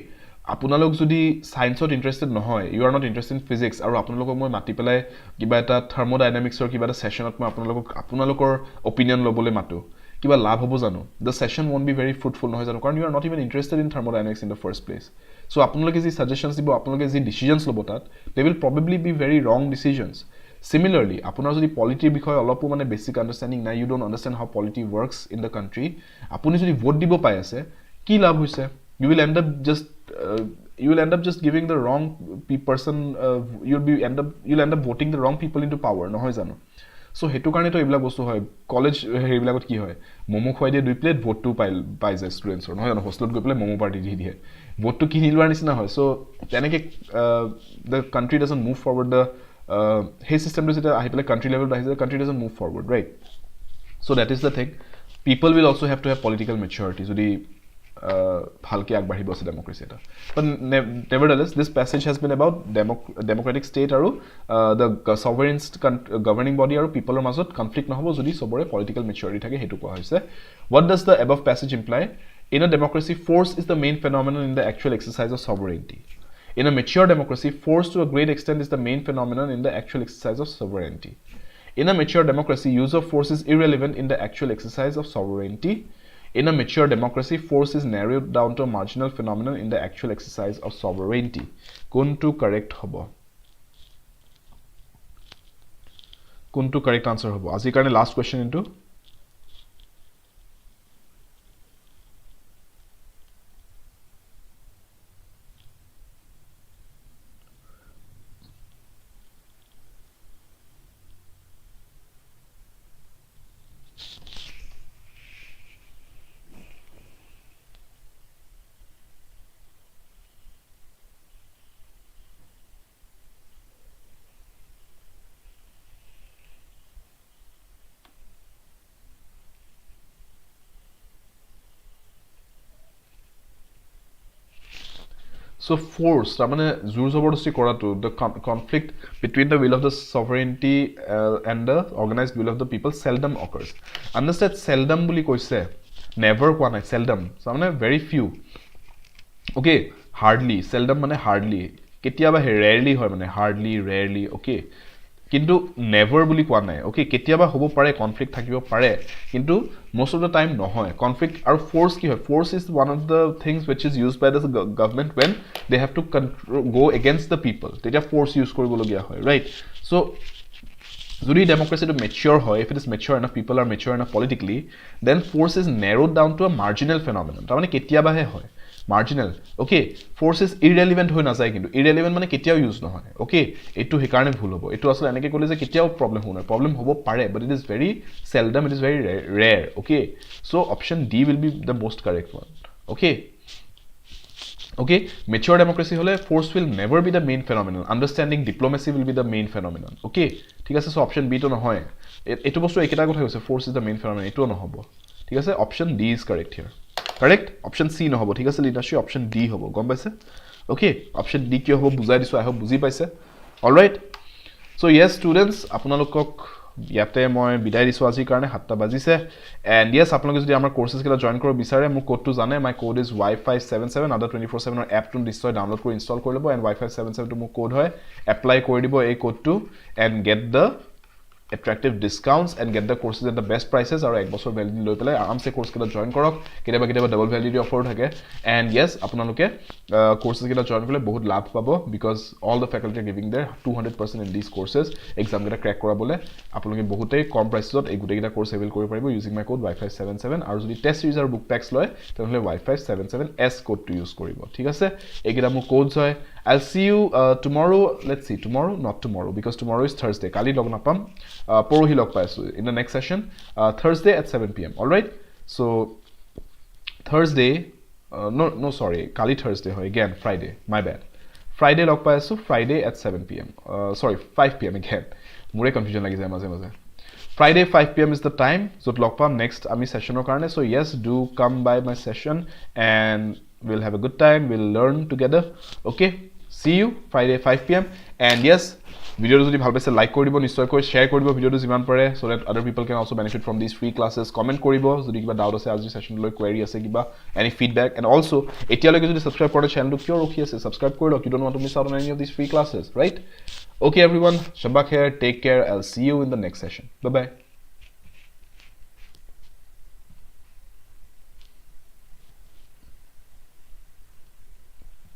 আপোনালোক যদি সায়েন্সত ইন্টাৰেস্টেড নহয় you are not interested in physics আৰু আপোনালোকক মই মাতি পেলাই কিবা এটা thermodynamics ৰ কিবা এটা সেশনত মই আপোনালোকৰ opinion লবলৈ মাতো কিবা লাভ হ'ব জানো the session won't be very fruitful নহয় জানো কাৰণ you are not even interested in thermodynamics in the first place so আপোনালোকে যি suggestions দিব আপোনালোকে যি decisions ল'ব তাত they will probably be very wrong decisions similarly আপোনাৰ যদি পলিটিৰ বিষয়ে অলপো মানে basic understanding নাই you don't understand how polity works in the country আপুনি যদি ভোট দিব পাই আছে কি লাভ হৈছে you will end up just giving the wrong person you'll end up voting the wrong people into power নহয় জানো so hetu karone to ebla bostu hoy college hebilagot ki hoy momo khoi die 2 plate vote to pai je students or নহয় জানো hostelot goi pele momo party di die vote to ki nilwar nisina hoy so teneke the country doesn't move forward the hey system to jeta ahi pele country level the country doesn't move forward right so that is the thing people will also have to have political maturity jodi bhalke agbahibo ase democracy eta but nevertheless this passage has been about democratic state aru the sovereign governing body aru people er majot conflict nohobo jodi sobore political maturity thake hetu koa hoise what does the above passage imply in a democracy force is the main phenomenon in the actual exercise of sovereignty in a mature democracy force to a great extent is the main phenomenon in the actual exercise of sovereignty in a mature democracy use of force is irrelevant in the actual exercise of sovereignty in a mature democracy, force is narrowed down to a marginal phenomenon in the actual exercise of sovereignty. Kuntu correct hobo. Kuntu correct answer hobo. Aji karne last question into. So force, tamane zur zabordosti kora to the conflict between the will of the sovereignty and the organized will of the people seldom occurs. Understand seldom buli koise, never kwa nai seldom. So tamane very few. Okay, hardly, seldom mane hardly. Ketiaba rarely hoy mane hardly, rarely. Okay. কিন্তু never বুলি কোৱা নাই okay কেতিয়াবা হ'ব পাৰে conflict থাকিব পাৰে কিন্তু most of the time নহয় conflict আৰু force কি হয় force is one of the things which is used by the government when they have to go against the people তেতিয়া force use কৰিব লগিয়া হয় right so যদি democracy to mature হয় if it is mature enough people are mature enough politically then force is narrowed down to a marginal phenomenon তাৰ মানে কেতিয়াবা হে হয় marginal okay force is irrelevant hoy na jay kintu irrelevant mane ketiao use no hoy okay etu hekarne bhul hobo etu asle eneke kole je ketiao problem hobo pare but it is very seldom it is very rare okay so option D will be the most correct one okay mature democracy hole force will never be the main phenomenon understanding diplomacy will be the main phenomenon okay thik ase so option B to no hoy etu bostu ekita kotha hoise force is the main phenomenon etu no hobo thik ase option D is correct here correct option C no hobo thik ase leadership option D hobo gom paise okay option D ki hobo bujai disu I hope buji paise all right so yes students আপোনালোকক ইয়াতে মই বিদায় দিছো আজি কাৰণে 7টা বাজিছে and yes আপোনালোকে যদি আমাৰ কোৰ্সেস কিলা জয়েন কৰিব বিচাৰে মোৰ কোডটো জানে my code is wi577 other 24/7 app টো নিশ্চয় ডাউনলোড কৰি ইনষ্টল কৰি লব and wi577 টো মোৰ কোড হয় এপ্লাই কৰি দিব এই কোডটো and get the attractive discounts and get the courses at the best prices aru ek bochor validity loi pelai aram se course kila join korok keteba double validity offer thake and yes apnaloke courses kila join kole bahut labh pabo because all the faculty are giving their 200% in these courses exam keta crack korabole apnaloke bahute kom prices ot ei gute keta course avail kori paribo using my code wi577 aru jodi test series aru book packs loy tenhole wi577s code to use koribo thik ase egida mo codes hoy I'll see you tomorrow let's see tomorrow not tomorrow because tomorrow is Thursday kali log napam porohi log paisu in the next session Thursday at 7 p.m. all right so Thursday no sorry kali Thursday hoy again Friday my bad Friday log paisu Friday at 7 p.m. Sorry 5 p.m. again mure confusion lagi jay maze Friday 5 p.m. is the time so log pam next ami session or karone so yes do come by my session and we'll have a good time we'll learn together okay see you Friday 5 p.m. and yes video jodi bhal paise like koribo nistoy koi share koribo video tu jiman pare so that other people can also benefit from these free classes comment koribo jodi kiba doubt ase aji session loi query ase kiba any feedback and also etia loge jodi subscribe kore channel tu kyo rokhi ase subscribe kori lok you don't want to miss out on any of these free classes right okay everyone shabak here take care I'll see you in the next session bye bye